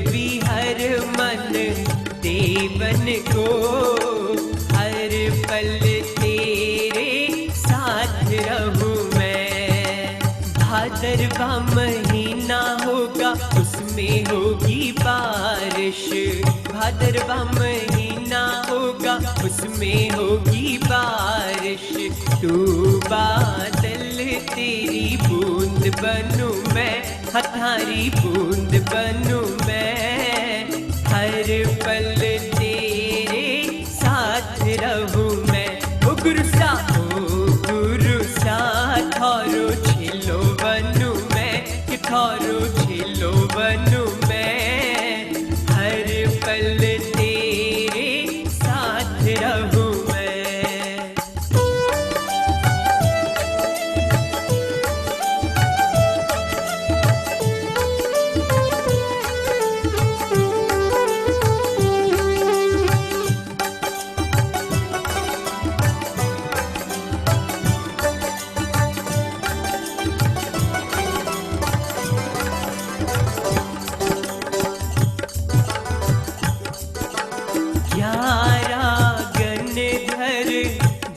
भी हर मन देवन को, हर पल तेरे साथ रहूं मैं। भादरवा महीना होगा उसमें होगी बारिश, भादरवा महीना होगा उसमें होगी बारिश। तू बादल तेरी बूंद बनूं मैं, हथारी बूंद बनूं मैं। हर पल तेरे साथ रहूं मैं। ओ गुरु सा थारो छिलो बनूं मैं, कि थारो छिलो बनूं मैं। हर पल तेरे साथ रहूं मैं।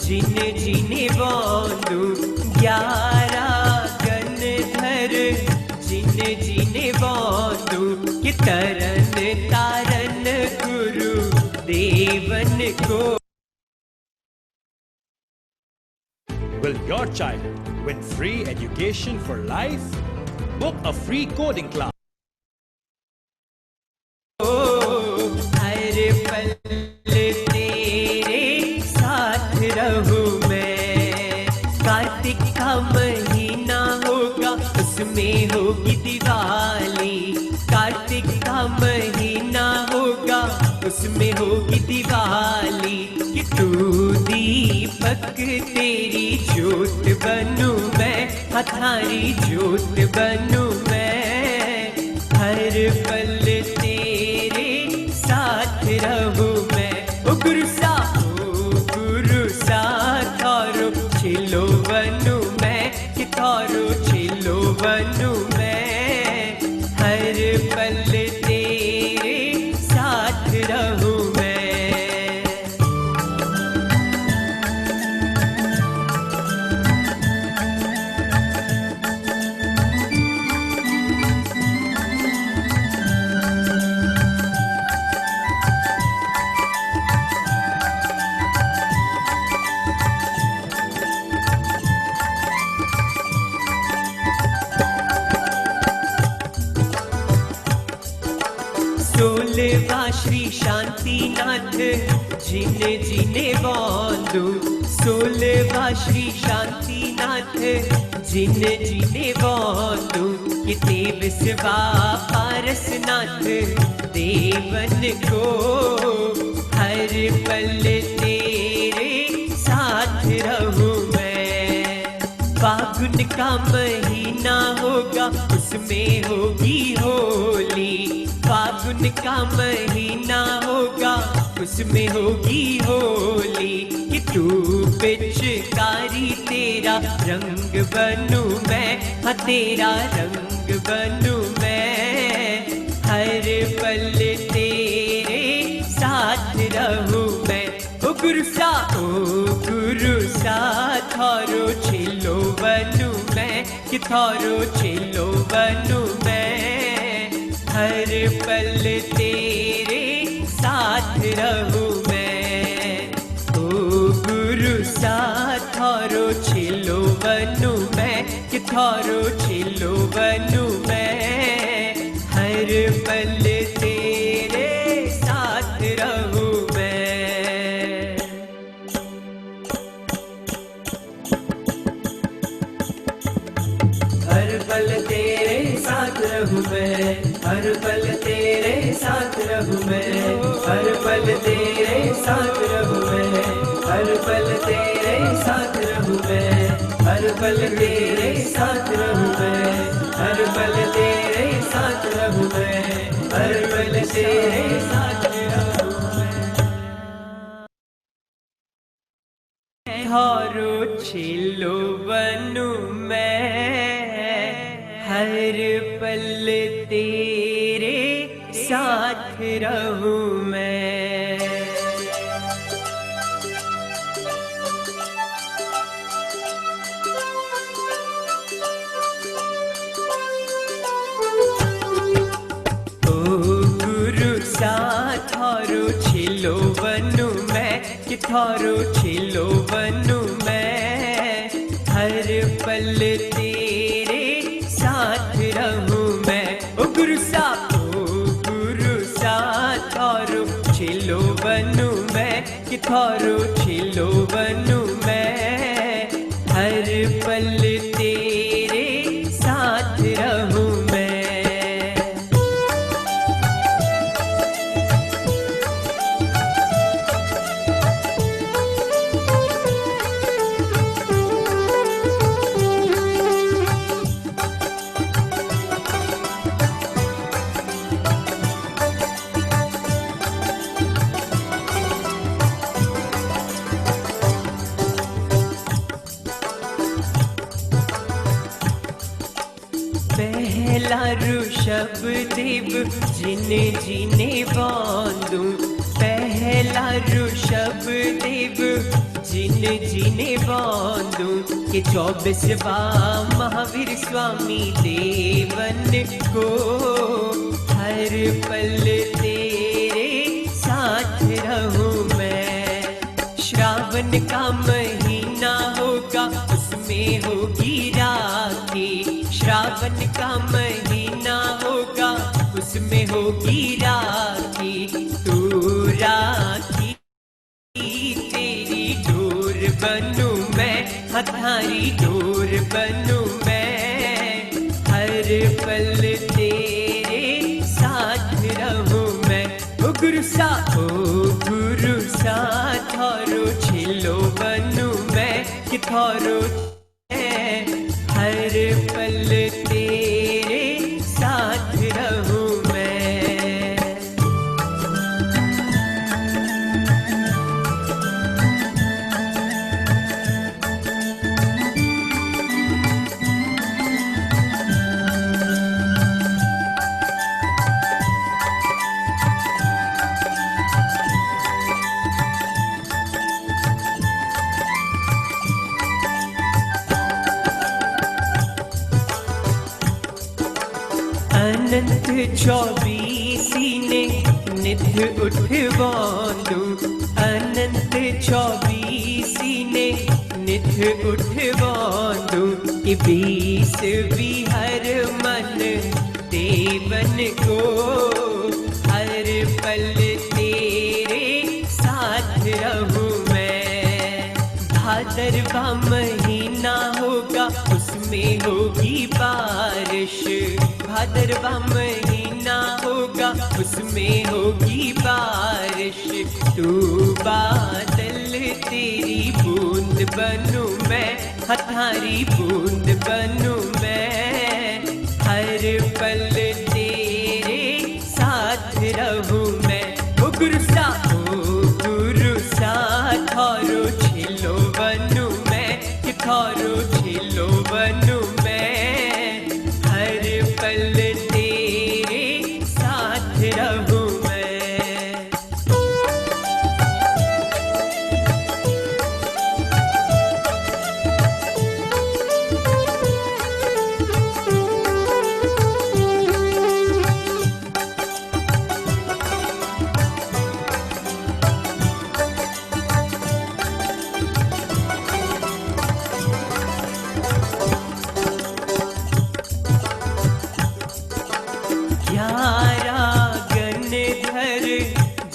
जिने जिने बोंदू, 11 गनधर जिने जिने बोंदू, कि तरन तारन गुरु देवन को। Will your child win free education for life? Book a free coding class. हर पल तेरे साथ रहूं मैं। कार्तिक का महीना होगा उसमें होगी दिवाली, कार्तिक का महीना होगा उसमें होगी दिवाली। कि तू दीपक तेरी ज्योत बनूं मैं, हथारी ज्योत बनूं मैं। हर पल तेरे साथ रहूं मैं। ओ गुरु सा थारो छिलो बनूं मैं, कि थारो छिलो बनूं मैं। हर पल तेरे साथ रहूं मैं। सोलवा श्री शांतिनाथ जिने जिने बोंदू, 16वां श्री शांतिनाथ जिने जिने बोंदू। कि 23वां पारसनाथ देवन को, हर पल तेरे साथ रहूं मैं। फागुन का महीना होगा उसमें होगी होली, फागुन का महीना होगा उसमें होगी होली। कि तू पिचकारी तेरा रंग बनूं मैं, हाँ तेरा रंग बनूं मैं। हर पल तेरे साथ रहूं मैं। ओ गुरु सा थारो छिलो बनूं मैं, कि थारो छिलो बनूं मैं। हर पल तेरे साथ रहूं मैं। ओ गुरु सा थारो छिलो बनूं मैं, कि थारो छिलो बनूं मैं। हर पल तेरे साथ रहूं मैं। हर पल तेरे साथ रहूं मैं, हर पल तेरे साथ रहूं मैं। हर पल तेरे साथ रहूं मैं, हर पल तेरे साथ रहूं मैं। हर पल तेरे साथ रहूं मैं, हर पल तेरे साथ रहूं मैं। हर पल तेरे साथ रहूं मैं। थारो छिलो बनूं मैं, हर पल तेरे साथ रहूं मैं। ओ गुरु साथ थारो छिलो बनूं मैं, कि थारो छिलो बनूं मैं। हर पल तेरे साथ रहूं मैं। ओ गुरु साथ थारो छिलो बनूं मैं, कि थारो छिलो बनूं मैं। हर पल तेरे साथ रहूं मैं। पहला ऋषभ देव जिने जिने बांधूं। पहला ऋषभ देव जिने जिने बांधूं। के 24वां महावीर स्वामी देवन को। हर पल तेरे साथ रहूं मैं। श्रावण का महीना होगा, उसमें होगी राखी। श्रावण का महीना होगा, उसमें होगी राखी। तू राखी तेरी डोर बनूं मैं, हथारी डोर बनूं मैं। हर पल तेरे साथ रहूं मैं। ओ गुरु साथ थारो छिलो बनूं मैं, कि थारो हर पल तेरे साथ रहूं मैं। अनंत 24 ने निध उठवाऊं। अनंत 24 ने निध उठवाऊं। कि 20 हर मन देवन को। हर पल तेरे साथ रहूं मैं। भादरवा महीना होगा, उसमें होगी बारिश। भादरवा महीना होगा, उसमें होगी बारिश। तू बादल तेरी बूंद बनूं मैं, हथारी बूंद बनूं मैं। हर पल तेरे साथ रहूं मैं। ओ गुरु साथ थारो छिलो बनूं मैं, कि थारो छिलो बनूं मैं। हर पल तेरे साथ रहूं मैं।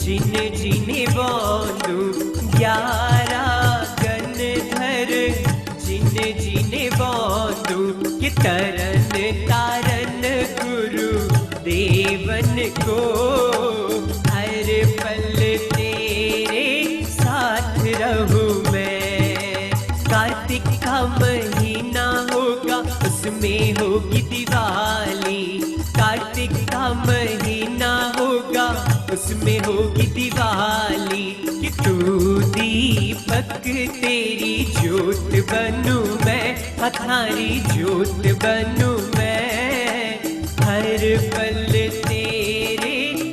जिने जिने बांधूं। 11 गणधर जिने जिने बांधूं। कि तरन तारन गुरु देवन को। हर पल तेरे साथ रहूं मैं। कार्तिक का महीना होगा, उसमें होगी दिवाली। कार्तिक का महीना होगा, उसमें होगी दिवाली। कि तू दीपक तेरी ज्योत बनूं मैं, हथारी ज्योत बनूं मैं। हर पल तेरे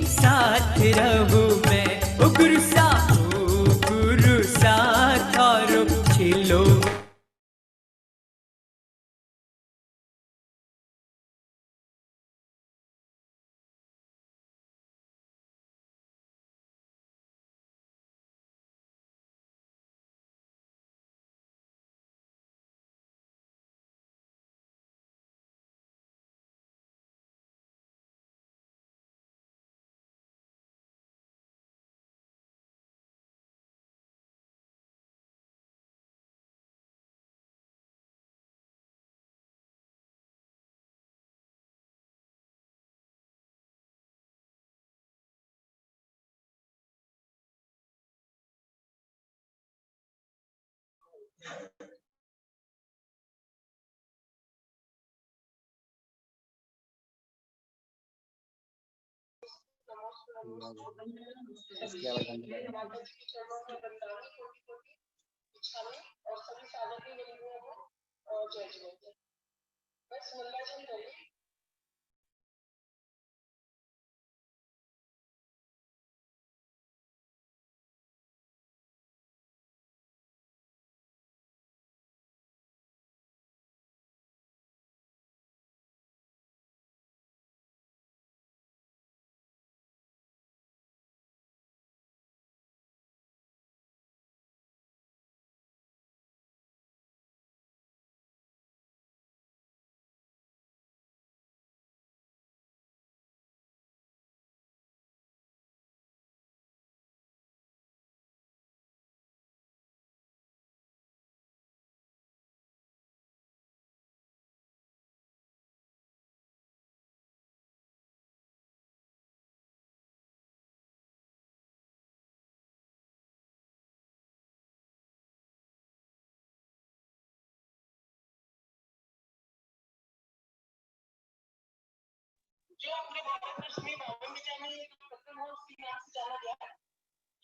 जो अपने भारतवर्ष में 52 में खत्म हो उसकी नाम से जाना गया।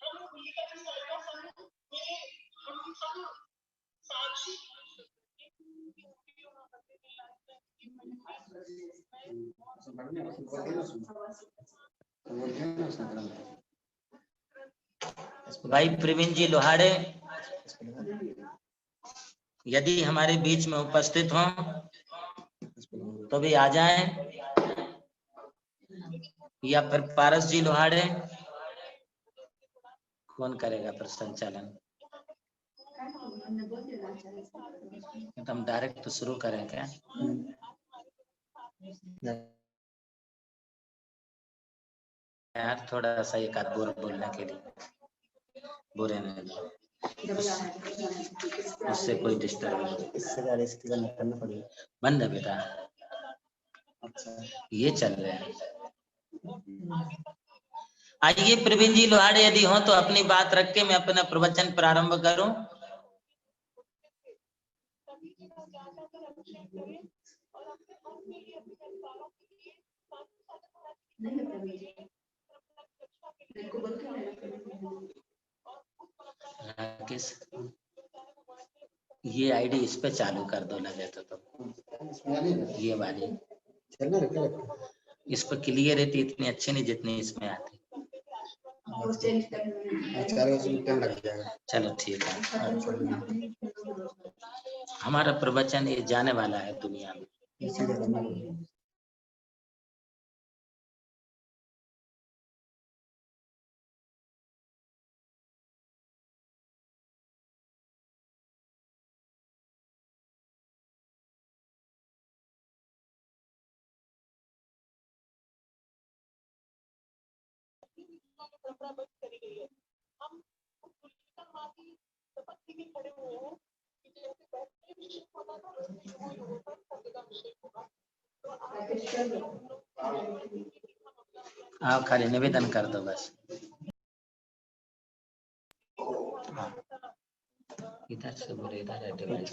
हम दिल्ली का जो सरकार संघ में हम सब साक्षी भाई प्रवीण जी लोहाड़े यदि हमारे बीच में उपस्थित हों तो भी आ जाएं, या फिर पारस जी लोहाड़े कौन करेगा फिर संचालन? तो हम डायरेक्ट तो शुरू करें क्या? यार थोड़ा सा एक आध बोल बोलने के लिए बुरे नहीं दो, उससे कोई डिस्टर्ब करना पड़ेगा। बंद है बेटा। अच्छा ये चल रहे हैं। आइए प्रवीण जी लोहाड़े यदि हो तो अपनी बात रख के मैं अपना प्रवचन प्रारंभ करूं। किस ये आईडी इस पे चालू कर दो लगे तो ये वाली इस पर क्लियर रहती, इतनी अच्छी नहीं जितनी इसमें आती। चलो ठीक है। हमारा प्रवचन ये जाने वाला है दुनिया में। आप खाली निवेदन कर दो बस। इधर से बोले, इधर है डिवाइस।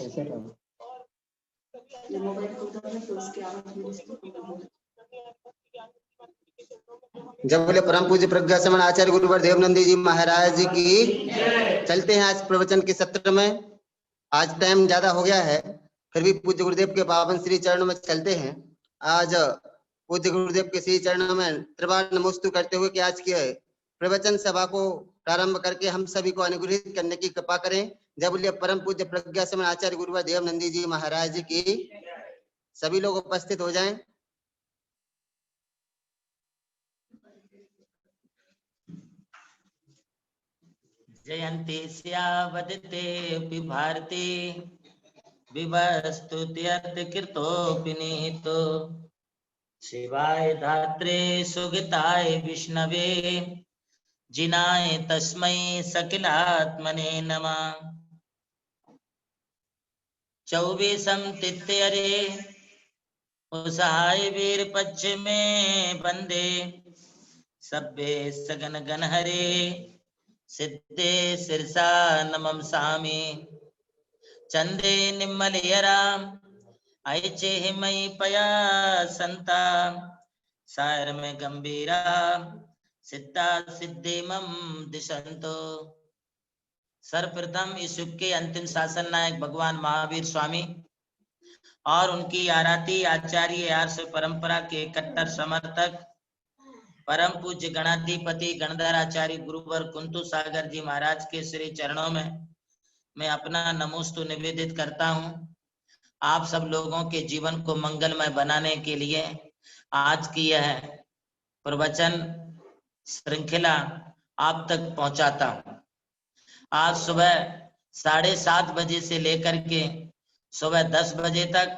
जब बोले परम पूज्य प्रज्ञा समन आचार्य गुरुवर देवनंदी जी महाराज की। चलते हैं आज प्रवचन के सत्र में। आज टाइम ज्यादा हो गया है, फिर भी पूज्य गुरुदेव के पावन श्री चरणों में चलते हैं। आज पूज्य गुरुदेव के श्री चरणों में त्रिवार नमोस्तु करते हुए कि आज के प्रवचन सभा को प्रारंभ करके हम सभी को अनुग्रहित करने की कृपा करें। जब बोले परम पूज्य प्रज्ञा समन आचार्य गुरुवर देवनंदी जी महाराज की। सभी लोग उपस्थित हो जाएं। जयन्ती स्यावदते भारती विवस्तुत्यर्थ कृतोऽपि निहितो शिवाय धात्रे सुगताय विष्णवे जिनाय तस्मै सकिलात्मने नमः। चौबीसम तिथ्यरे उषाय वीर पक्ष में बंदे सभ्ये सगन गण हरे सिद्धे सिरसा नमम सामी। चंदे निम्मलयरा ऐचे हिमई पया संता सायर में गंभीरा सिद्धा सिद्धिमम दिशंतो। सर्वप्रथम इस युग के अंतिम शासन नायक भगवान महावीर स्वामी और उनकी आराधी आचार्य आर्ष परंपरा के कट्टर समर्थक परम पूज्य गणाधिपति गणधर आचार्य गुरुवर कुंतु सागर जी महाराज के श्री चरणों में मैं अपना नमोस्तु निवेदित करता हूं। आप सब लोगों के जीवन को मंगलमय बनाने के लिए आज की यह प्रवचन श्रृंखला आप तक पहुंचाता हूं। आज सुबह 7:30 बजे से लेकर के सुबह 10 बजे तक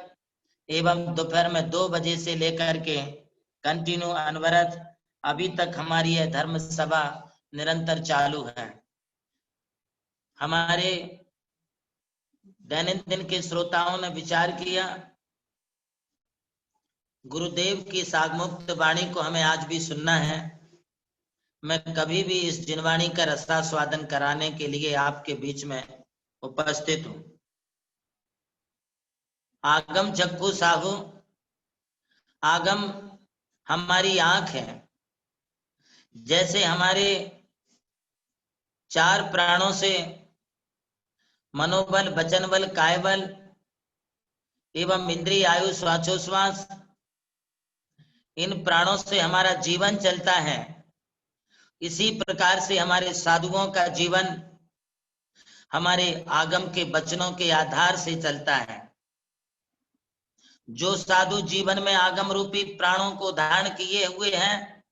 एवं दोपहर में 2 बजे से लेकर के कंटिन्यू अनवरत अभी तक हमारी यह धर्म सभा निरंतर चालू है। हमारे दैनंदिन के श्रोताओं ने विचार किया गुरुदेव की सागमुक्त वाणी को हमें आज भी सुनना है। मैं कभी भी इस जिनवाणी का रसास्वादन कराने के लिए आपके बीच में उपस्थित हूं। आगम चक्कू साहू, आगम हमारी आंख है। जैसे हमारे 4 प्राणों से मनोबल, वचन बल, काय बल एवं इंद्रिय, आयु, श्वासोश्वास, इन प्राणों से हमारा जीवन चलता है। इसी प्रकार से हमारे साधुओं का जीवन हमारे आगम के वचनों के आधार से चलता है। जो साधु जीवन में आगम रूपी प्राणों को धारण किए हुए हैं,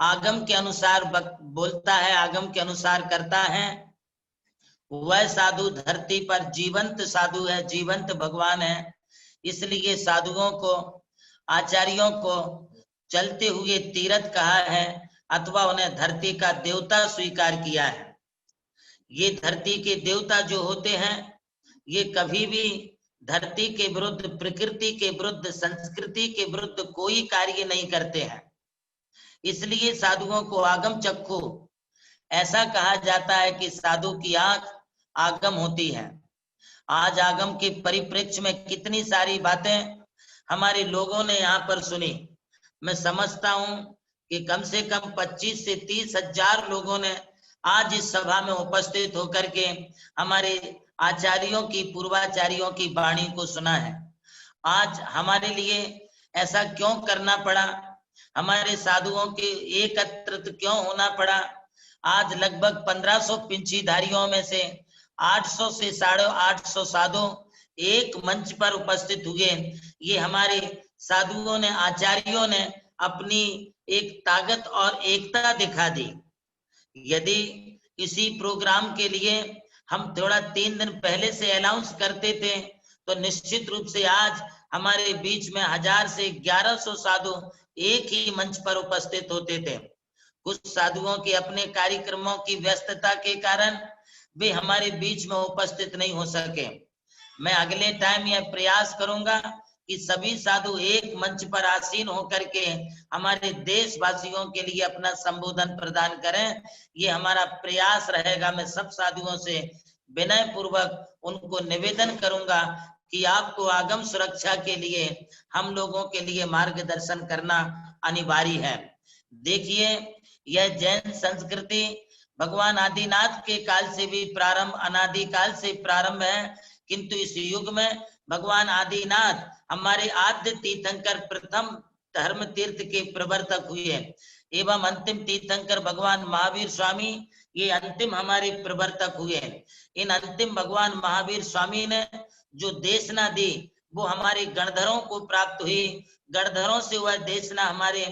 आगम के अनुसार बोलता है, आगम के अनुसार करता है, वह साधु धरती पर जीवंत साधु है, जीवंत भगवान है। इसलिए साधुओं को, आचार्यों को चलते हुए तीर्थ कहा है अथवा उन्हें धरती का देवता स्वीकार किया है। ये धरती के देवता जो होते हैं, ये कभी भी धरती के विरुद्ध, प्रकृति के विरुद्ध, संस्कृति के विरुद्ध कोई कार्य नहीं करते हैं। इसलिए साधुओं को आगम चक्षु ऐसा कहा जाता है कि साधु की आंख आगम होती है। आज आगम के परिप्रेक्ष्य में कितनी सारी बातें हमारे लोगों ने यहाँ पर सुनी। मैं समझता हूं कि कम से कम 25 से 30 हजार लोगों ने आज इस सभा में उपस्थित होकर के हमारे आचार्यों की, पूर्वाचार्यों की वाणी को सुना है। आज हमारे लिए ऐसा क्यों करना पड़ा, हमारे साधुओं के एकत्रित क्यों होना पड़ा। आज लगभग 1500 पिंचीधारियों में से 800 से 850 साधु एक मंच पर उपस्थित हुए। ये हमारे साधुओं ने, आचार्यों ने अपनी एक ताकत और एकता दिखा दी। यदि इसी प्रोग्राम के लिए हम थोड़ा 3 दिन पहले से अनाउंस करते थे तो निश्चित रूप से आज हमारे बीच में 1000 से 1100 साधु एक ही मंच पर उपस्थित होते थे। कुछ साधुओं के अपने कार्यक्रमों की व्यस्तता के कारण वे हमारे बीच में उपस्थित नहीं हो सके। मैं अगले टाइम यह प्रयास करूंगा कि सभी साधु एक मंच पर आसीन होकर के हमारे देशवासियों के लिए अपना संबोधन प्रदान करें। ये हमारा प्रयास रहेगा। मैं सब साधुओं से विनय पूर्वक उनको निवेदन करूंगा कि आपको आगम सुरक्षा के लिए, हम लोगों के लिए मार्गदर्शन करना अनिवार्य है। देखिए, यह जैन संस्कृति भगवान आदिनाथ के काल से भी प्रारंभ, अनादि काल से प्रारंभ है, किंतु इस युग में भगवान आदिनाथ हमारे आद्य तीर्थंकर, प्रथम धर्म तीर्थ के प्रवर्तक हुए एवं अंतिम तीर्थंकर भगवान महावीर स्वामी, ये अंतिम हमारे प्रवर्तक हुए। इन अंतिम भगवान महावीर स्वामी ने जो देशना दी वो हमारे गणधरों को प्राप्त हुई। गणधरों से वह देशना हमारे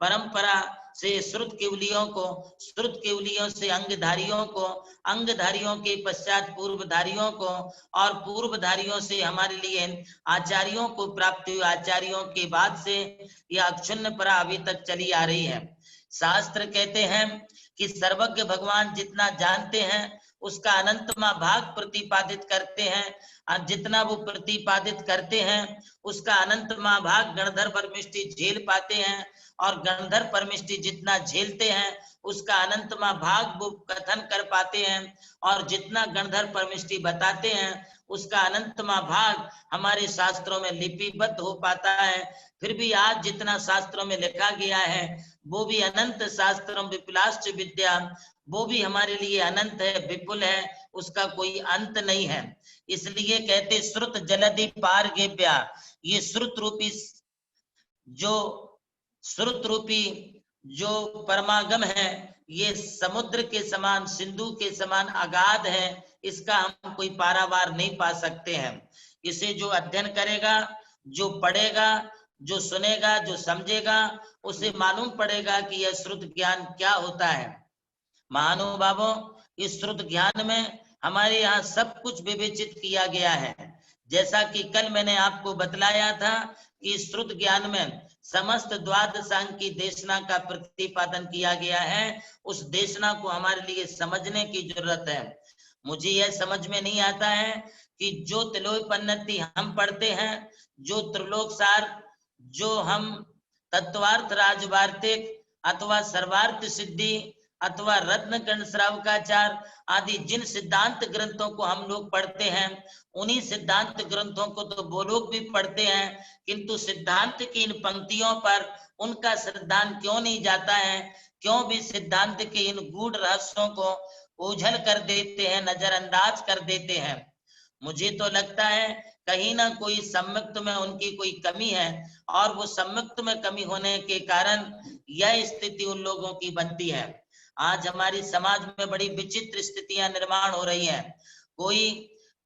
परंपरा से श्रुत केवलियों को, श्रुत केवलियों से अंगधारियों को, अंगधारियों के पश्चात पूर्वधारियों को, और पूर्वधारियों से हमारे लिए आचार्यों को प्राप्त हुई। आचार्यों के बाद से यह अक्षुण्ण परा अभी तक चली आ रही है। शास्त्र कहते हैं कि सर्वज्ञ भगवान जितना जानते हैं उसका अनंतमा भाग प्रतिपादित करते हैं, और जितना वो प्रतिपादित करते हैं उसका अनंतमा भाग गणधर परमिष्टि झेल पाते हैं, और गणधर परमिष्टि जितना झेलते हैं उसका अनंतमा भाग वो कथन कर पाते हैं, और जितना गणधर परमिष्टि बताते हैं उसका अनंतमा भाग हमारे शास्त्रों में लिपिबद्ध हो पाता है। फिर भी आज जितना शास्त्रों में लिखा गया है वो भी अनंत शास्त्रम विपुलाश्च विद्या, वो भी हमारे लिए अनंत है, विपुल है, उसका कोई अंत नहीं है। इसलिए कहते श्रुत जलधि पार गेप्या, ये श्रुत रूपी जो परमागम है ये समुद्र के समान, सिंधु के समान अगाध है, इसका हम कोई पारावार नहीं पा सकते हैं। इसे जो अध्ययन करेगा, जो पढ़ेगा, जो सुनेगा, जो समझेगा, उसे मालूम पड़ेगा कि यह श्रुत ज्ञान क्या होता है। महानुभावों, इस श्रुत ज्ञान में हमारे यहाँ सब कुछ विवेचित किया गया है। जैसा कि कल मैंने आपको बतलाया था कि श्रुत ज्ञान में समस्त द्वादशांग की देशना का प्रतिपादन किया गया है। उस देशना को हमारे लिए समझने की जरूरत है। मुझे यह समझ में नहीं आता है कि जो तिलोपन्नति हम पढ़ते हैं, जो त्रिलोक सार, जो हम तत्वार्थ राजवार्तिक अथवा सर्वार्थ सिद्धि अथवा रत्न कर्ण श्रावकाचार आदि जिन सिद्धांत ग्रंथों को हम लोग पढ़ते हैं, उन्हीं सिद्धांत ग्रंथों को तो वो लोग भी पढ़ते हैं, किंतु सिद्धांत की इन पंक्तियों पर उनका श्रद्धान क्यों नहीं जाता है? क्यों भी सिद्धांत के इन गूढ़ रहस्यों को ओझल कर देते हैं, नजरअंदाज कर देते हैं? मुझे तो लगता है कहीं ना कोई सम्यक्त में उनकी कोई कमी है, और वो सम्यक्त में कमी होने के कारण यह स्थिति उन लोगों की बनती है। आज हमारी समाज में बड़ी विचित्र स्थितियां निर्माण हो रही हैं। कोई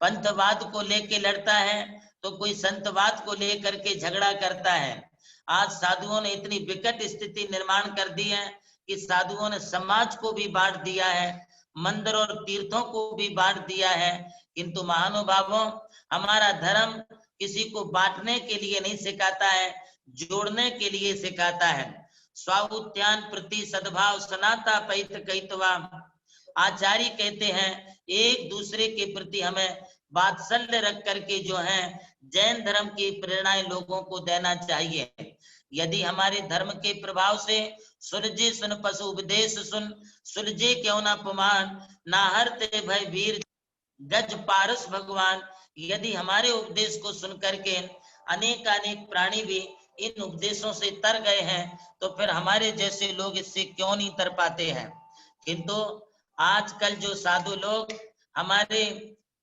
पंथवाद को लेके लड़ता है तो कोई संतवाद को लेकर के झगड़ा करता है। आज साधुओं ने इतनी विकट स्थिति निर्माण कर दी है कि साधुओं ने समाज को भी बांट दिया है, मंदिर और तीर्थों को भी बांट दिया है। किंतु महानुभावों, हमारा धर्म किसी को बांटने के लिए नहीं सिखाता है, जोड़ने के लिए सिखाता है। स्वाउत्थान प्रति सद्भाव सनाता पैत कैतवा, आचार्य कहते हैं एक दूसरे के प्रति हमें वात्सल्य रख करके जो है जैन धर्म की प्रेरणाएं लोगों को देना चाहिए। यदि हमारे धर्म के प्रभाव से सुरजे सुन पशु उपदेश सुन, सुरजे क्यों ना पुमान, नाहरते भय वीर गज पारस भगवान। यदि हमारे उपदेश को सुन करके अनेक प्राणी भी इन उपदेशों से तर गए हैं, तो फिर हमारे जैसे लोग इससे क्यों नहीं तर पाते हैं? किंतु आजकल जो साधु लोग हमारे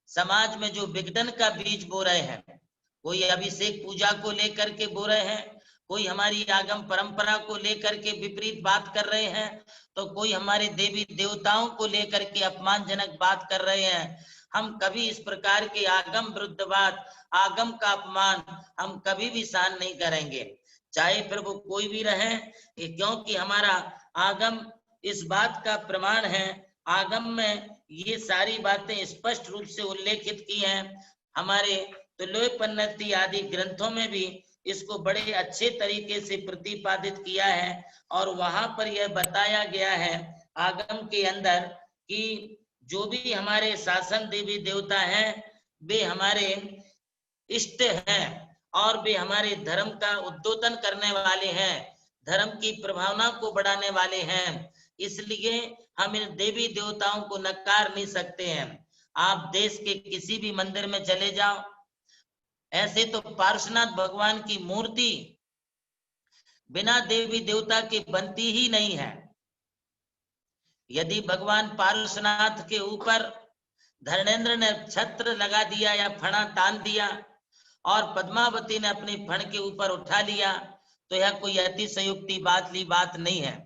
समाज में जो विघटन का बीज बो रहे हैं, कोई अभिषेक पूजा को लेकर के बो रहे हैं, कोई हमारी आगम परंपरा को लेकर के विपरीत बात कर रहे हैं, तो कोई हमारे देवी देवताओं को लेकर के अपमानजनक बात कर रहे हैं। हम कभी इस प्रकार के आगम विरुद्धवाद, आगम का अपमान हम कभी भी सहन नहीं करेंगे, चाहे फिर वो कोई भी रहे, क्योंकि हमारा आगम इस बात का प्रमाण है। आगम में ये सारी बातें स्पष्ट रूप से उल्लेखित की हैं। हमारे तुल्योपनिषद आदि ग्रंथों में भी इसको बड़े अच्छे तरीके से प्रतिपादित किया है, और वहां पर यह बताया गया है आगम के अंदर कि जो भी हमारे शासन देवी देवता हैं वे हमारे इष्ट हैं, और वे हमारे धर्म का उद्योतन करने वाले हैं, धर्म की प्रभावना को बढ़ाने वाले हैं। इसलिए हम इन देवी देवताओं को नकार नहीं सकते हैं। आप देश के किसी भी मंदिर में चले जाओ, ऐसे तो पार्श्वनाथ भगवान की मूर्ति बिना देवी देवता के बनती ही नहीं है। यदि भगवान पार्श्वनाथ के ऊपर धर्मेंद्र ने छत्र लगा दिया या फणा तान दिया और पद्मावती ने अपने फण के ऊपर उठा लिया, तो यह कोई अतिशयोक्ति बात नहीं है।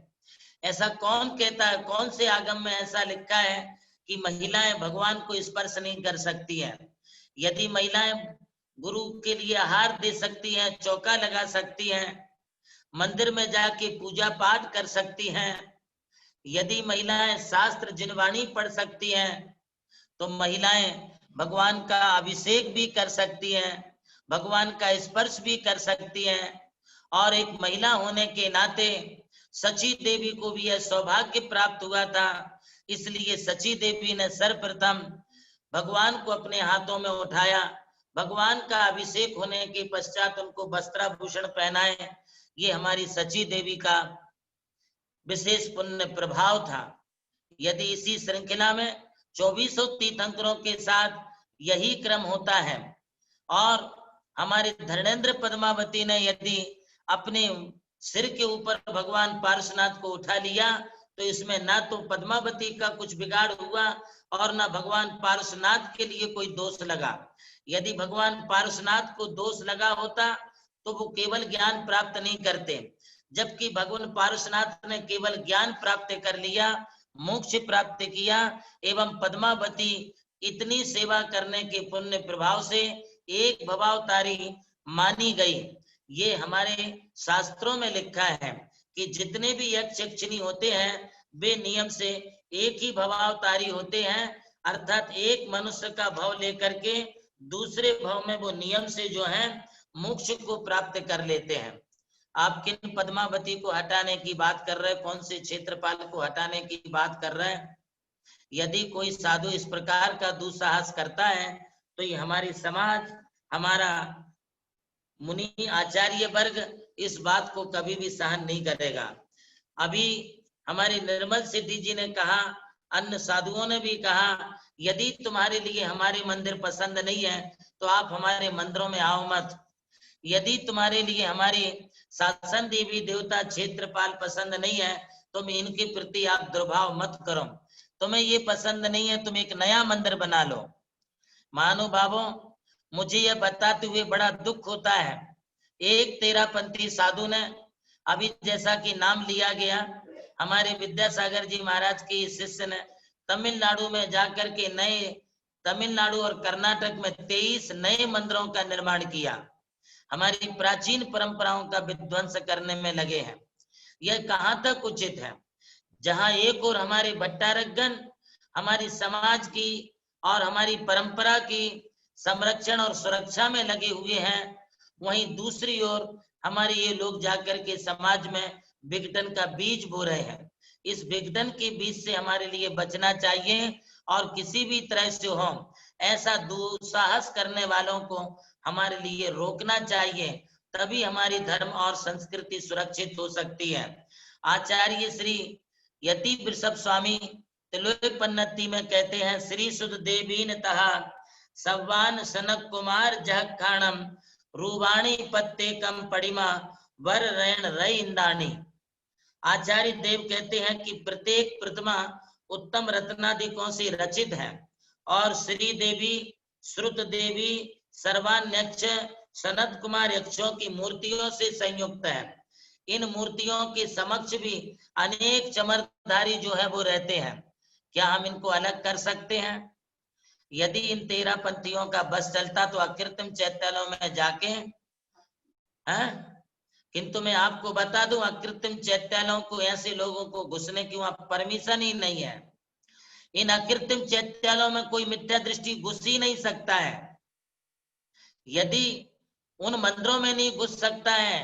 ऐसा कौन कहता है? कौन से आगम में ऐसा लिखा है कि महिलाएं भगवान को स्पर्श नहीं कर सकती हैं? यदि महिलाएं गुरु के लिए आहार दे सकती हैं, चौका लगा सकती हैं, मंदिर में जाके पूजा पाठ कर सकती हैं, यदि महिलाएं शास्त्र जिनवाणी पढ़ सकती हैं, तो महिलाएं भगवान का अभिषेक भी कर सकती हैं, भगवान का स्पर्श भी कर सकती हैं। और एक महिला होने के नाते सची देवी को भी यह सौभाग्य प्राप्त हुआ था, इसलिए सची देवी ने सर्वप्रथम भगवान को अपने हाथों में उठाया, भगवान का अभिषेक होने के पश्चात उनको वस्त्राभूषण पहनाए। ये हमारी सची देवी का विशेष पुण्य प्रभाव था। यदि इसी श्रृंखला में 2400 तीर्थंकरों के साथ यही क्रम होता है और हमारे धर्मेंद्र पद्मावती ने यदि अपने सिर के ऊपर भगवान पार्श्वनाथ को उठा लिया तो इसमें ना तो पद्मावती का कुछ बिगाड़ हुआ और ना भगवान पार्श्वनाथ के लिए कोई दोष लगा। यदि भगवान पार्श्वनाथ को दोष लगा होता तो वो केवल ज्ञान प्राप्त नहीं करते, जबकि भगवान पार्श्वनाथ ने केवल ज्ञान प्राप्त कर लिया, मोक्ष प्राप्त किया एवं पद्मावती इतनी सेवा करने के पुण्य प्रभाव से एक भवावतारी मानी गई। ये हमारे शास्त्रों में लिखा है कि जितने भी यक्ष यक्षिणी होते हैं वे नियम से एक ही भवावतारी होते हैं, अर्थात एक मनुष्य का भाव लेकर के दूसरे भाव में वो नियम से जो है मोक्ष को प्राप्त कर लेते हैं। आप किन पद्मावती को हटाने की बात कर रहे हैं, कौन से क्षेत्रपाल को हटाने की बात कर रहे हैं? यदि कोई साधु इस प्रकार का दुस्साहस करता है तो ये हमारी समाज, हमारा मुनि आचार्य वर्ग इस बात को कभी भी सहन नहीं करेगा। अभी हमारे निर्मल सिद्धि जी ने कहा, अन्य साधुओं ने भी कहा, यदि तुम्हारे लिए हमारे मंदिर पसंद नहीं है तो आप हमारे मंदिरों में आओ मत। यदि तुम्हारे लिए हमारे शासन देवी देवता क्षेत्रपाल पसंद नहीं है तो इनके प्रति आप दुर्भाव मत करो। तुम्हें ये पसंद नहीं है, तुम एक नया मंदिर बना लो। महानुभावों, मुझे यह बताते हुए बड़ा दुख होता है, एक तेरापंथी साधु ने, अभी जैसा कि नाम लिया गया, हमारे विद्यासागर जी महाराज के शिष्य ने तमिलनाडु में जाकर के नए, तमिलनाडु और कर्नाटक में 23 नए मंदिरों का निर्माण किया। हमारी प्राचीन परंपराओं का विध्वंस करने में लगे हैं। यह कहाँ तक उचित है? जहां एक और हमारे भट्टारकगण हमारी समाज की और हमारी परंपरा की संरक्षण और सुरक्षा में लगे हुए हैं, वहीं दूसरी ओर हमारे ये लोग जाकर के समाज में विघटन का बीज बो रहे हैं। इस विघटन के बीज से हमारे लिए बचना चाहिए और किसी भी तरह से हो ऐसा दुस्साहस करने वालों को हमारे लिए रोकना चाहिए, तभी हमारी धर्म और संस्कृति सुरक्षित हो सकती है। आचार्य श्री यति वृषभ स्वामी तिलोपन्नति में कहते हैं, श्री सुध देवीन तहा सवान सनक कुमार जह खाणम रूवाणी पत्ते कम पड़िमा वर रैन रई इंदानी। आचार्य देव कहते हैं कि प्रत्येक प्रतिमा उत्तम रत्नादिकों से रचित है और श्री देवी, श्रुत देवी, सर्वान्यक्ष, सनत कुमार यक्षों की मूर्तियों से संयुक्त है। इन मूर्तियों के समक्ष भी अनेक चमरधारी जो है वो रहते हैं। क्या हम इनको अलग कर सकते हैं? यदि इन तेरापंथियों का बस चलता तो अकृत्रिम चैत्यालयों में जाके किंतु मैं आपको बता दूं, अकृत्रिम चैत्यालयों को ऐसे लोगों को घुसने की वहां परमिशन ही नहीं है। इन अकृत्रिम चैत्यालयों में कोई मिथ्या दृष्टि घुस ही नहीं सकता है। यदि उन मंदिरों में नहीं घुस सकता है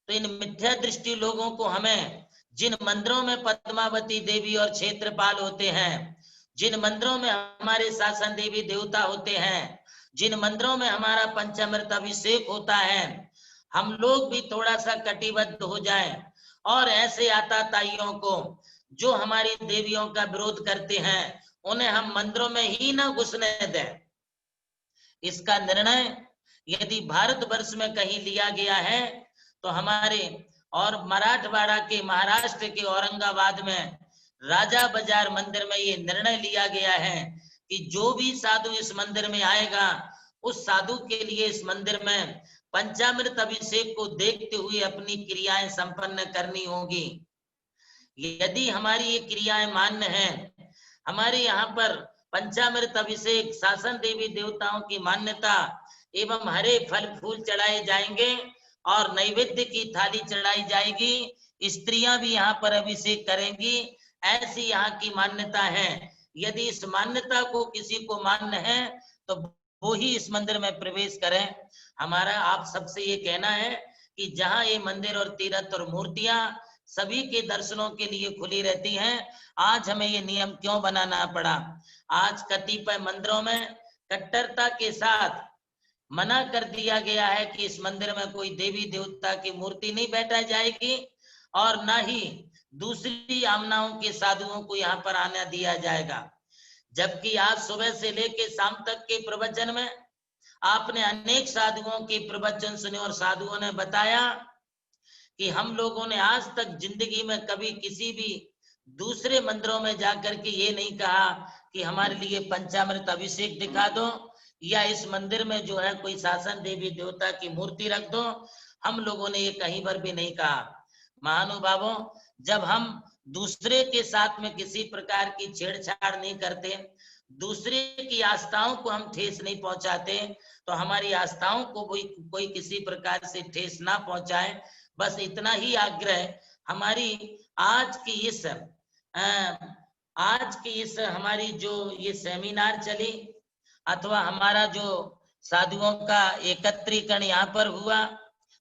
तो इन मिथ्या दृष्टि लोगों को, हमें जिन मंदिरों में पद्मावती देवी और क्षेत्रपाल होते हैं, जिन मंदिरों में हमारे शासन देवी देवता होते हैं, जिन मंदिरों में हमारा पंचामृत अभिषेक होता है, हम लोग भी थोड़ा सा कटिबद्ध हो जाएं और ऐसे आताताइयों को जो हमारी देवियों का विरोध करते हैं उन्हें हम मंदिरों में ही ना घुसने दें। इसका निर्णय यदि भारतवर्ष में कहीं लिया गया है तो हमारे और मराठवाड़ा के, महाराष्ट्र के औरंगाबाद में राजा बाजार मंदिर में ये निर्णय लिया गया है कि जो भी साधु इस मंदिर में आएगा उस साधु के लिए इस मंदिर में पंचामृत अभिषेक को देखते हुए अपनी क्रियाएं संपन्न करनी होगी। यदि हमारी ये क्रियाएं मान्य हैं, हमारे यहाँ पर पंचामृत अभिषेक, शासन देवी देवताओं की मान्यता एवं हरे फल फूल चढ़ाए जाएंगे और नैवेद्य की थाली चढ़ाई जाएगी, स्त्रियां भी यहाँ पर अभिषेक करेंगी, ऐसी यहाँ की मान्यता है। यदि इस मान्यता को किसी को मान्य है तो वो ही इस मंदिर में प्रवेश करें। हमारा आप सबसे ये कहना है कि जहाँ ये मंदिर और तीर्थ और मूर्तियां सभी के दर्शनों के लिए खुली रहती हैं, आज हमें ये नियम क्यों बनाना पड़ा? आज कतिपय मंदिरों में कट्टरता के साथ मना कर दिया गया है कि इस मंदिर में कोई देवी देवता की मूर्ति नहीं बैठा जाएगी और ना ही दूसरी आमनाओं के साधुओं को यहाँ पर आने दिया जाएगा। जबकि आज सुबह से लेकर शाम तक के प्रवचन में आपने अनेक साधुओं के प्रवचन सुने और साधुओं ने बताया कि हम लोगों ने आज तक जिंदगी में कभी किसी भी दूसरे मंदिरों में जाकर के ये नहीं कहा कि हमारे लिए पंचामृत अभिषेक दिखा दो या इस मंदिर में जो है कोई शासन देवी देवता की मूर्ति रख दो। हम लोगों ने ये कहीं पर भी नहीं कहा। महानुभावों, जब हम दूसरे के साथ में किसी प्रकार की छेड़छाड़ नहीं करते, दूसरे की आस्थाओं को हम ठेस नहीं पहुंचाते, तो हमारी आस्थाओं को कोई किसी प्रकार से ठेस ना पहुंचाए, बस इतना ही आग्रह हमारी आज की इस हमारी जो ये सेमिनार चली अथवा हमारा जो साधुओं का एकत्रीकरण यहाँ पर हुआ,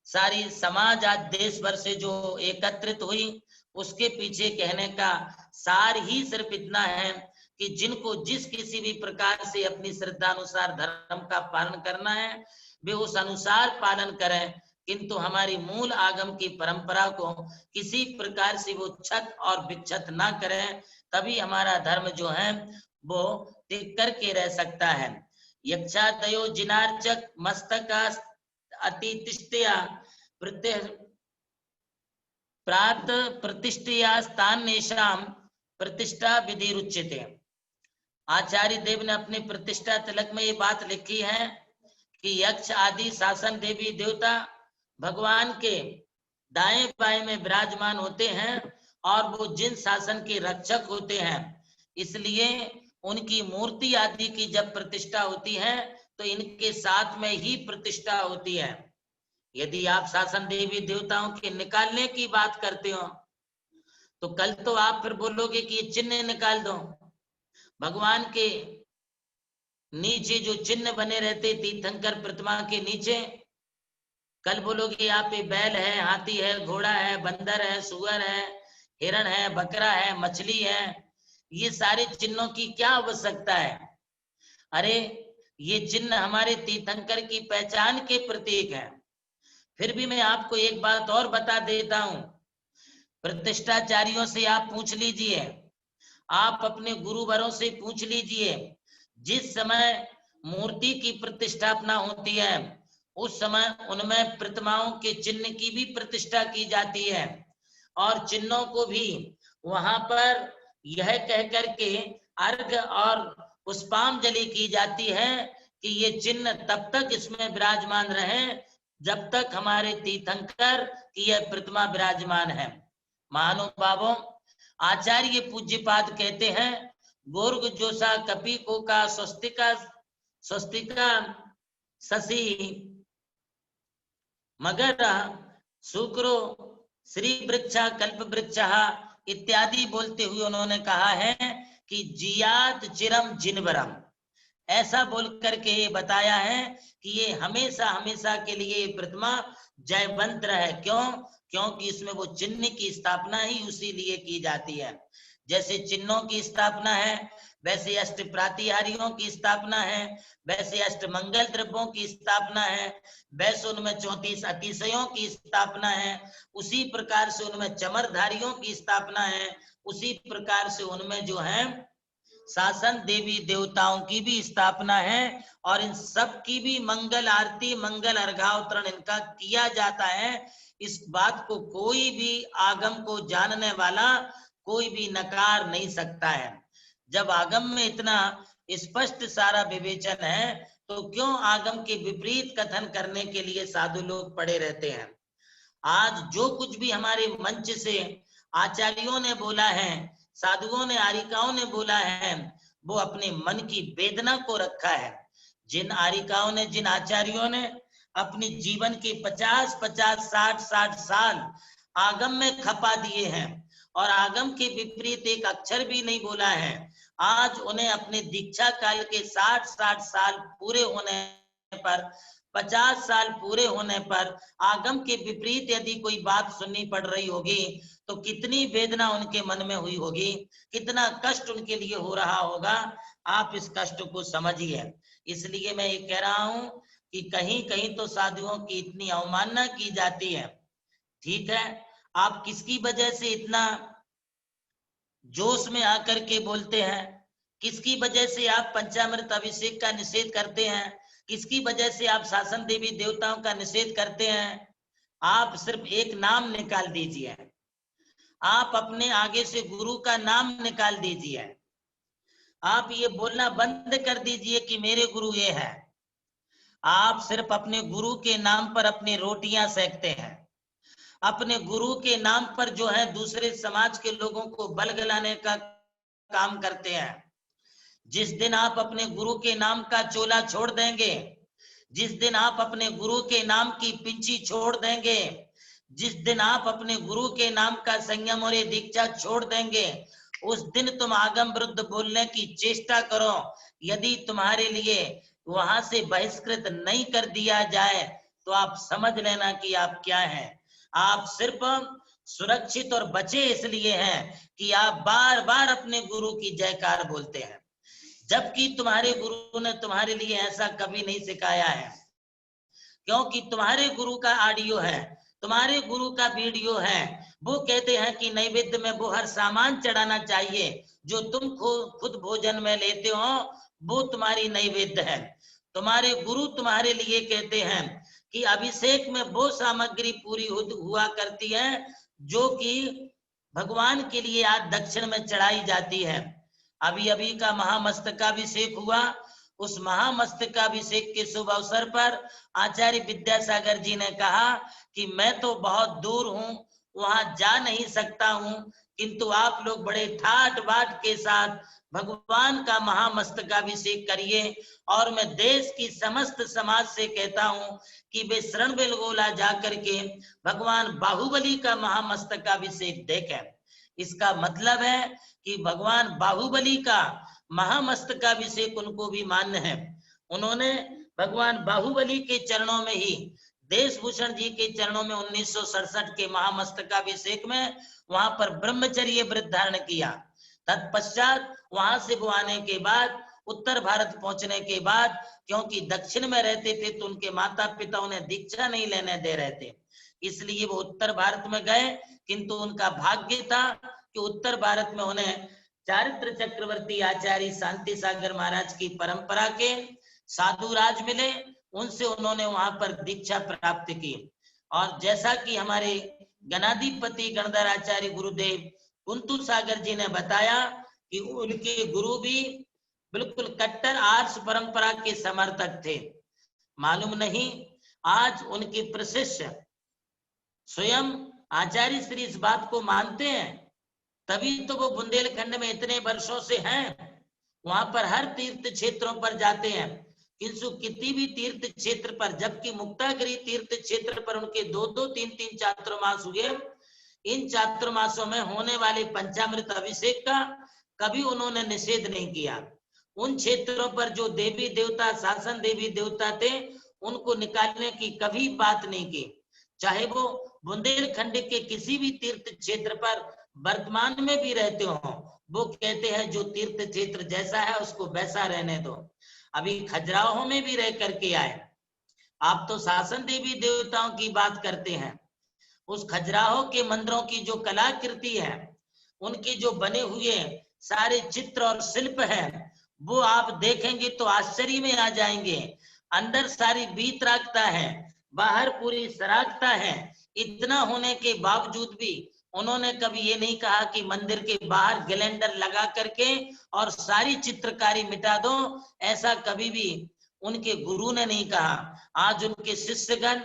सारी समाज आज देश भर से जो एकत्रित हुई, उसके पीछे कहने का सार ही सिर्फ इतना है कि जिनको जिस किसी भी प्रकार से अपनी श्रद्धा अनुसार धर्म का पालन करना है वे उस अनुसार पालन करें, किंतु हमारी मूल आगम की परंपरा को किसी प्रकार से वो छत और विक्षत ना करें, तभी हमारा धर्म जो है वो टिक करके रह सकता है। यक्षादयो जिनार्चक मस्तका अतिष्ठया प्रात प्रतिष्ठया स्थानेषाम प्रतिष्ठा विधि रुच्यते। आचार्य देव ने अपनी प्रतिष्ठा तिलक में ये बात लिखी है कि यक्ष आदि शासन देवी देवता भगवान के दाएं बाएं में विराजमान होते हैं और वो जिन शासन के रक्षक होते हैं, इसलिए उनकी मूर्ति आदि की जब प्रतिष्ठा होती है तो इनके साथ में ही प्रतिष्ठा होती है। यदि आप शासन देवी देवताओं के निकालने की बात करते हो तो कल तो आप फिर बोलोगे कि ये चिन्ह निकाल दो। भगवान के नीचे जो चिन्ह बने रहते तीर्थंकर प्रतिमा के नीचे, कल बोलोगे यहाँ पे बैल है, हाथी है, घोड़ा है, बंदर है, सुअर है, हिरण है, बकरा है, मछली है, ये सारे चिन्हों की क्या आवश्यकता है? अरे ये चिन्ह हमारे तीर्थंकर की पहचान के प्रतीक है। फिर भी मैं आपको एक बात और बता देता हूं, प्रतिष्ठाचार्यों से आप पूछ लीजिए, आप अपने गुरुवरों से पूछ लीजिए, जिस समय मूर्ति की प्रतिष्ठापना होती है उस समय उनमें प्रतिमाओं के चिन्ह की भी प्रतिष्ठा की जाती है और चिन्हों को भी वहां पर यह कह करके अर्घ और पुष्पांजलि की जाती है कि ये चिन्ह तब तक इसमें विराजमान रहे जब तक हमारे तीर्थंकर की यह प्रतिमा विराजमान है। महानुभावों, आचार्य पूज्यपाद कहते हैं, गोर्ग जोसा कपीको का स्वस्तिका शशि मगर शुक्रो श्री वृक्षा कल्प वृक्षा इत्यादि बोलते हुए उन्होंने कहा है कि जियात चिरम जिनवरम, ऐसा बोल करके ये बताया है कि ये हमेशा हमेशा के लिए प्रतिमा जयवंत रहे। क्यों? क्योंकि इसमें वो चिन्ह की स्थापना ही उसी लिए की जाती है। जैसे चिन्हों की स्थापना है वैसे अष्ट प्रातिहारियों की स्थापना है, वैसे अष्ट मंगल द्रव्यों की स्थापना है, वैसे उनमें 34 अतिशयों की स्थापना है, उसी प्रकार से उनमें चमरधारियों की स्थापना है, उसी प्रकार से उनमें जो है शासन देवी देवताओं की भी स्थापना है और इन सब की भी मंगल आरती मंगल अर्घावतरण इनका किया जाता है। इस बात को कोई भी आगम को जानने वाला कोई भी नकार नहीं सकता है। जब आगम में इतना स्पष्ट सारा विवेचन है तो क्यों आगम के विपरीत कथन करने के लिए साधु लोग पड़े रहते हैं। आज जो कुछ भी हमारे मंच से आचार्यों ने बोला है, साधुओं ने आरिकाओं ने बोला है, वो अपने मन की वेदना को रखा है। जिन आरिकाओं ने, जिन आचार्यों ने अपने जीवन के 50-50, 60-60 साल आगम में खपा दिए हैं और आगम के विपरीत एक अक्षर भी नहीं बोला है, आज उन्हें अपने दीक्षा काल के 60-60 साल पूरे होने पर, 50 साल पूरे होने पर आगम के विपरीत यदि कोई बात सुननी पड़ रही होगी तो कितनी वेदना उनके मन में हुई होगी, कितना कष्ट उनके लिए हो रहा होगा। आप इस कष्ट को समझिए। इसलिए मैं ये कह रहा हूं कि कहीं कहीं तो साधुओं की इतनी अवमानना की जाती है। ठीक है, आप किसकी वजह से इतना जोश में आकर के बोलते हैं। किसकी वजह से आप पंचामृत अभिषेक का निषेध करते हैं? किसकी वजह से आप शासन देवी देवताओं का निषेध करते हैं? आप सिर्फ एक नाम निकाल दीजिए, आप अपने आगे से गुरु का नाम निकाल दीजिए। आप ये बोलना बंद कर दीजिए कि मेरे गुरु ये है। आप सिर्फ अपने गुरु के नाम पर अपनी रोटियां सेकते हैं, अपने गुरु के नाम पर जो है दूसरे समाज के लोगों को बलगलाने का काम करते हैं। जिस दिन आप अपने गुरु के नाम का चोला छोड़ देंगे, जिस दिन आप अपने गुरु के नाम की पिंची छोड़ देंगे, जिस दिन आप अपने गुरु के नाम का संयम और दीक्षा छोड़ देंगे, उस दिन तुम आगम विरुद्ध बोलने की चेष्टा करो। यदि तुम्हारे लिए वहां से बहिष्कृत नहीं कर दिया जाए तो आप समझ लेना कि आप क्या हैं। आप सिर्फ सुरक्षित और बचे इसलिए हैं कि आप बार बार अपने गुरु की जयकार बोलते हैं, जबकि तुम्हारे गुरु ने तुम्हारे लिए ऐसा कभी नहीं सिखाया है। क्योंकि तुम्हारे गुरु का ऑडियो है, तुम्हारे गुरु का वीडियो है। वो कहते हैं कि नैवेद्य में वो हर सामान चढ़ाना चाहिए जो तुम खुद भोजन में लेते हो, वो तुम्हारी नैवेद्य है। तुम्हारे गुरु तुम्हारे लिए कहते हैं कि अभिषेक में वो सामग्री पूरी हुआ करती है जो कि भगवान के लिए आज दक्षिण में चढ़ाई जाती है। अभी अभी का महामस्तकाभिषेक हुआ, उस महामस्तकाभिषेक के शुभ अवसर पर आचार्य विद्यासागर जी ने कहा कि मैं तो बहुत दूर हूं, वहां जा नहीं सकता हूं, किंतु आप लोग बड़े ठाट बाट के साथ भगवान का महामस्तकाभिषेक करिए। और मैं देश की समस्त समाज से कहता हूं कि वे शरण बेलगोला जाकर के भगवान बाहुबली का महामस्तकाभिषेक देखें। इसका मतलब है कि भगवान बाहुबली का महामस्तकाभिषेक उनको भी मान्य है। उन्होंने भगवान बाहुबली के चरणों में ही, देशभूषण जी के चरणों में 1967 के महामस्तकाभिषेक में वहां पर ब्रह्मचर्य व्रत धारण किया। तत्पश्चात वहां से वो आने के बाद उत्तर भारत पहुंचने के बाद, क्योंकि दक्षिण में रहते थे तो उनके माता पिता उन्हें दीक्षा नहीं लेने दे रहे थे, इसलिए वो उत्तर भारत में गए। किंतु उनका भाग्य था कि उत्तर भारत में उन्हें चारित्र चक्रवर्ती आचार्य शांति सागर महाराज की परंपरा के साधु राज मिले, उनसे उन्होंने वहां पर दीक्षा प्राप्त की। और जैसा कि हमारे गणाधिपति गणधर आचार्य गुरुदेव कुंतु सागर जी ने बताया कि उनके गुरु भी बिल्कुल कट्टर आर्ष परंपरा के समर्थक थे। मालूम नहीं आज उनके प्रशिष्य स्वयं आचार्य श्री इस बात को मानते हैं, तभी तो वो बुंदेलखंड में इतने वर्षों से हैं। वहां पर हर तीर्थ क्षेत्रों पर जाते हैं, किंतु किसी भी तीर्थ क्षेत्र पर, जबकि मुक्तागिरी तीर्थ क्षेत्र पर उनके 2-2, 3-3 चातुर्मास हुए। इन चातुर्मासों में होने वाले पंचामृत अभिषेक का कभी उन्होंने निषेध नहीं किया। उन क्षेत्रों पर जो देवी देवता, शासन देवी देवता थे, उनको निकालने की कभी बात नहीं की। चाहे वो बुंदेलखंड के किसी भी तीर्थ क्षेत्र पर वर्तमान में भी रहते हो, वो कहते हैं जो तीर्थ क्षेत्र जैसा है उसको वैसा रहने दो। अभी खजुराहो में भी रह करके आए। आप तो शासन देवी देवताओं की बात करते हैं, उस खजुराहो के मंदिरों की जो कलाकृति है, उनके जो बने हुए सारे चित्र और शिल्प है, वो आप देखेंगे तो आश्चर्य में आ जाएंगे। अंदर सारी वीतरागता है, बाहर पूरी सरागता है। इतना होने के बावजूद भी उन्होंने कभी ये नहीं कहा कि मंदिर के बाहर कैलेंडर लगा करके और सारी चित्रकारी मिटा दो, ऐसा कभी भी उनके गुरु ने नहीं कहा। आज उनके शिष्यगण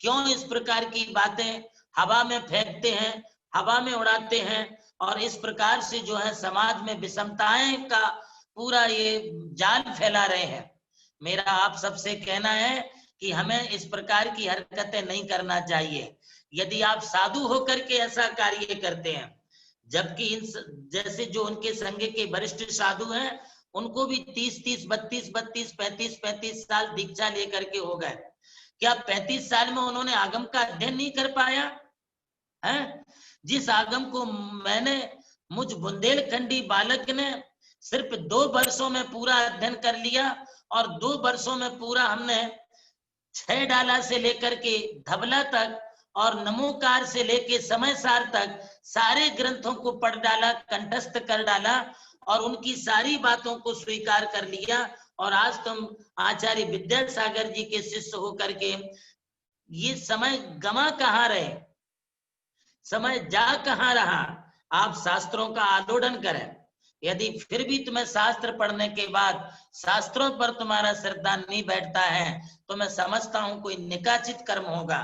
क्यों इस प्रकार की बातें हवा में फेंकते हैं, हवा में उड़ाते हैं, और इस प्रकार से जो है समाज में विषमताएं का पूरा ये जाल फैला रहे हैं। मेरा आप सबसे कहना है कि हमें इस प्रकार की हरकतें नहीं करना चाहिए। यदि आप साधु होकर के ऐसा कार्य करते हैं, जबकि इन जैसे जो उनके संघ के वरिष्ठ साधु हैं, उनको भी 30-30, 32-32, 35-35 साल दीक्षा लेकर के हो गए। क्या 35 साल में उन्होंने आगम का अध्ययन नहीं कर पाया है? जिस आगम को मैंने, मुझ बुंदेलखंडी बालक ने सिर्फ 2 वर्षों में पूरा अध्ययन कर लिया, और 2 वर्षों में पूरा हमने 6 डाला से लेकर के धबला तक और नमोकार से लेके समय सार तक सारे ग्रंथों को पढ़ डाला, कंठस्थ कर डाला और उनकी सारी बातों को स्वीकार कर लिया। और आज तुम आचार्य विद्यासागर जी के शिष्य होकर के ये समय गमा कहाँ रहे, समय जा कहाँ रहा। आप शास्त्रों का आलोडन करें। यदि फिर भी तुम्हें शास्त्र पढ़ने के बाद शास्त्रों पर तुम्हारा श्रद्धा नहीं बैठता है तो मैं समझता हूं कोई निकाचित कर्म होगा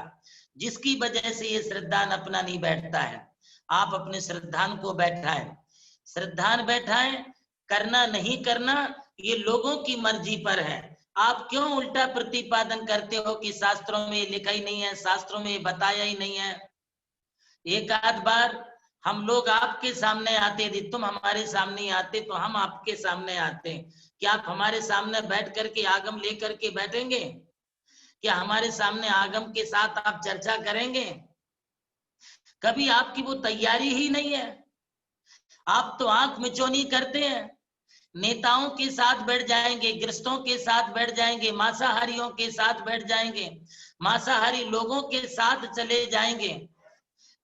जिसकी वजह से ये श्रद्धान अपना नहीं बैठता है। आप अपने श्रद्धान को बैठाएं, श्रद्धान बैठाएं। करना नहीं करना ये लोगों की मर्जी पर है। आप क्यों उल्टा प्रतिपादन करते हो कि शास्त्रों में लिखा ही नहीं है, शास्त्रों में बताया ही नहीं है। एक आध बार हम लोग आपके सामने आते, यदि तुम हमारे सामने आते तो हम आपके सामने आते। क्या आप हमारे सामने बैठ करके आगम लेकर के बैठेंगे? क्या हमारे सामने आगम के साथ आप चर्चा करेंगे? कभी आपकी वो तैयारी ही नहीं है। आप तो आंख मिचौनी करते हैं। नेताओं के साथ बैठ जाएंगे, गृहस्थों के साथ बैठ जाएंगे, मांसाहारियों के साथ बैठ जाएंगे, मांसाहारी लोगों के साथ चले जाएंगे,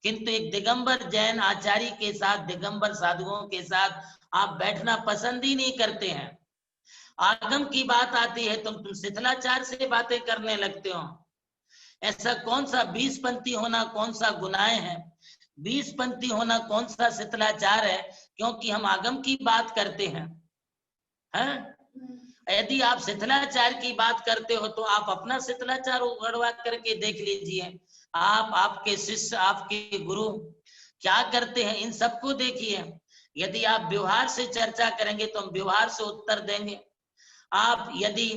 किंतु एक दिगंबर जैन आचार्य के साथ, दिगंबर साधुओं के साथ आप बैठना पसंद ही नहीं करते हैं। आगम की बात आती है तो तुम शिथिलाचार से बातें करने लगते हो। ऐसा कौन सा 20 पंथी होना कौन सा गुनाह है? 20 पंथी होना कौन सा शिथिलाचार है? क्योंकि हम आगम की बात करते हैं। यदि आप शिथिलाचार की बात करते हो तो आप अपना शिथिलाचार उगड़वा करके देख लीजिए। आप, आपके शिष्य, आपके गुरु क्या करते हैं, इन सबको देखिए। यदि आप व्यवहार से चर्चा करेंगे तो हम व्यवहार से उत्तर देंगे। आप यदि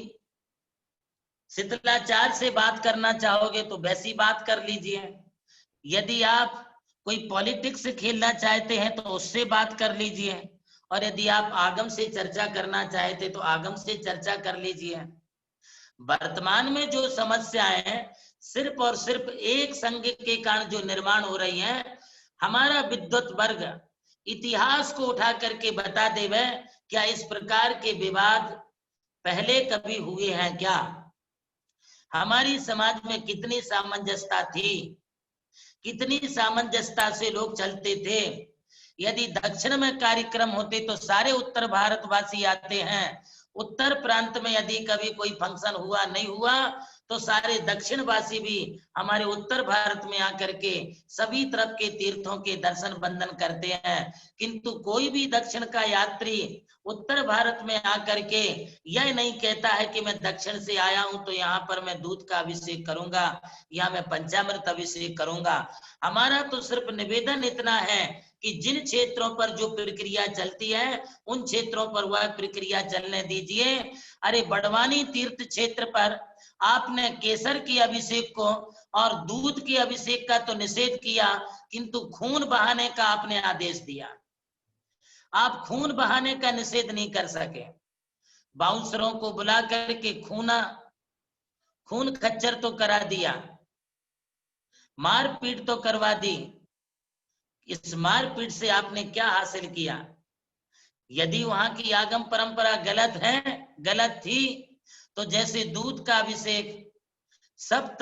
शिथिलाचार से बात करना चाहोगे तो वैसी बात कर लीजिए। यदि आप कोई पॉलिटिक्स खेलना चाहते हैं तो उससे बात कर लीजिए। और यदि आप आगम से चर्चा करना चाहते तो आगम से चर्चा कर लीजिए। वर्तमान में जो समस्याएं हैं सिर्फ और सिर्फ एक संघ के कारण जो निर्माण हो रही हैं, हमारा विद्वत वर्ग इतिहास को उठा करके बता देवे क्या इस प्रकार के विवाद पहले कभी हुए हैं क्या? हमारी समाज में कितनी सामंजस्यता थी, कितनी सामंजस्यता से लोग चलते थे। यदि दक्षिण में कार्यक्रम होते तो सारे उत्तर भारतवासी आते हैं। उत्तर प्रांत में यदि कभी कोई फंक्शन हुआ नहीं हुआ तो सारे दक्षिणवासी भी हमारे उत्तर भारत में आकर के सभी तरफ के तीर्थों के दर्शन बंदन करते हैं। किंतु कोई भी दक्षिण का यात्री उत्तर भारत में आकर के यह नहीं कहता है कि मैं दक्षिण से आया हूं तो यहाँ पर मैं दूध का अभिषेक करूंगा या मैं पंचामृत अभिषेक करूंगा। हमारा तो सिर्फ निवेदन इतना है कि जिन क्षेत्रों पर जो प्रक्रिया चलती है उन क्षेत्रों पर वह प्रक्रिया चलने दीजिए। अरे बड़वानी तीर्थ क्षेत्र पर आपने केसर के अभिषेक को और दूध के अभिषेक का तो निषेध किया, किंतु खून बहाने का आपने आदेश दिया। आप खून बहाने का निषेध नहीं कर सके। बाउंसरों को बुला करके खून खच्चर तो करा दिया, मारपीट तो करवा दी। इस मारपीट से आपने क्या हासिल किया? यदि वहां की आगम परंपरा गलत थी तो जैसे दूध का अभिषेक, सप्त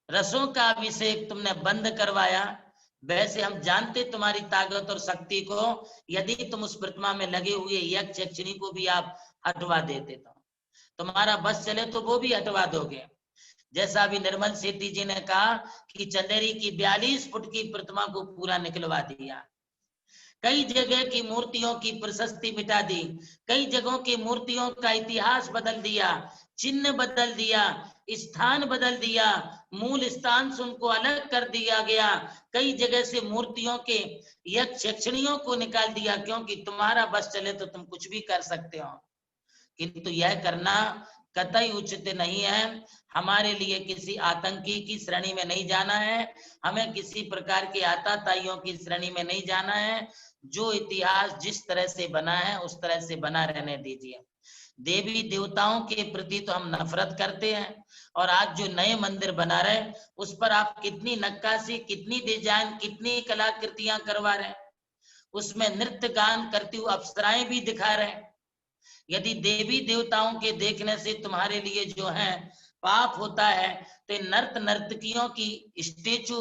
रसों का अभिषेक तुमने बंद करवाया, वैसे हम जानते तुम्हारी ताकत और शक्ति को। यदि तुम उस प्रतिमा में लगे हुए यक्ष यक्षिणी को भी आप हटवा देते तो तुम्हारा बस चले तो वो भी हटवा दोगे। जैसा अभी निर्मल सेठी जी ने कहा कि चंदेरी की 42 फुट की प्रतिमा को पूरा निकलवा दिया। कई जगह की मूर्तियों की प्रशस्ति मिटा दी, कई जगहों की मूर्तियों का इतिहास बदल दिया, चिन्ह बदल दिया, स्थान बदल दिया, मूल स्थान से उनको अलग कर दिया गया। कई जगह से मूर्तियों के यक्ष यक्षिणियों को निकाल दिया, क्योंकि तुम्हारा बस चले तो तुम कुछ भी कर सकते हो। किंतु यह करना कतई उचित नहीं है। हमारे लिए किसी आतंकी की श्रेणी में नहीं जाना है, हमें किसी प्रकार के आताताइयों की श्रेणी में नहीं जाना है। जो इतिहास जिस तरह से बना है उस तरह से बना रहने दीजिए। देवी देवताओं के प्रति तो हम नफरत करते हैं, और आज जो नए मंदिर बना रहे उस पर आप कितनी नक्काशी, कितनी डिजाइन, कितनी कलाकृतियां करवा रहे हैं। उसमें नृत्य गान करती हुई अप्सराएं भी दिखा रहे हैं। यदि देवी देवताओं के देखने से तुम्हारे लिए जो है पाप होता है, तो नर्तकियों की स्टेचू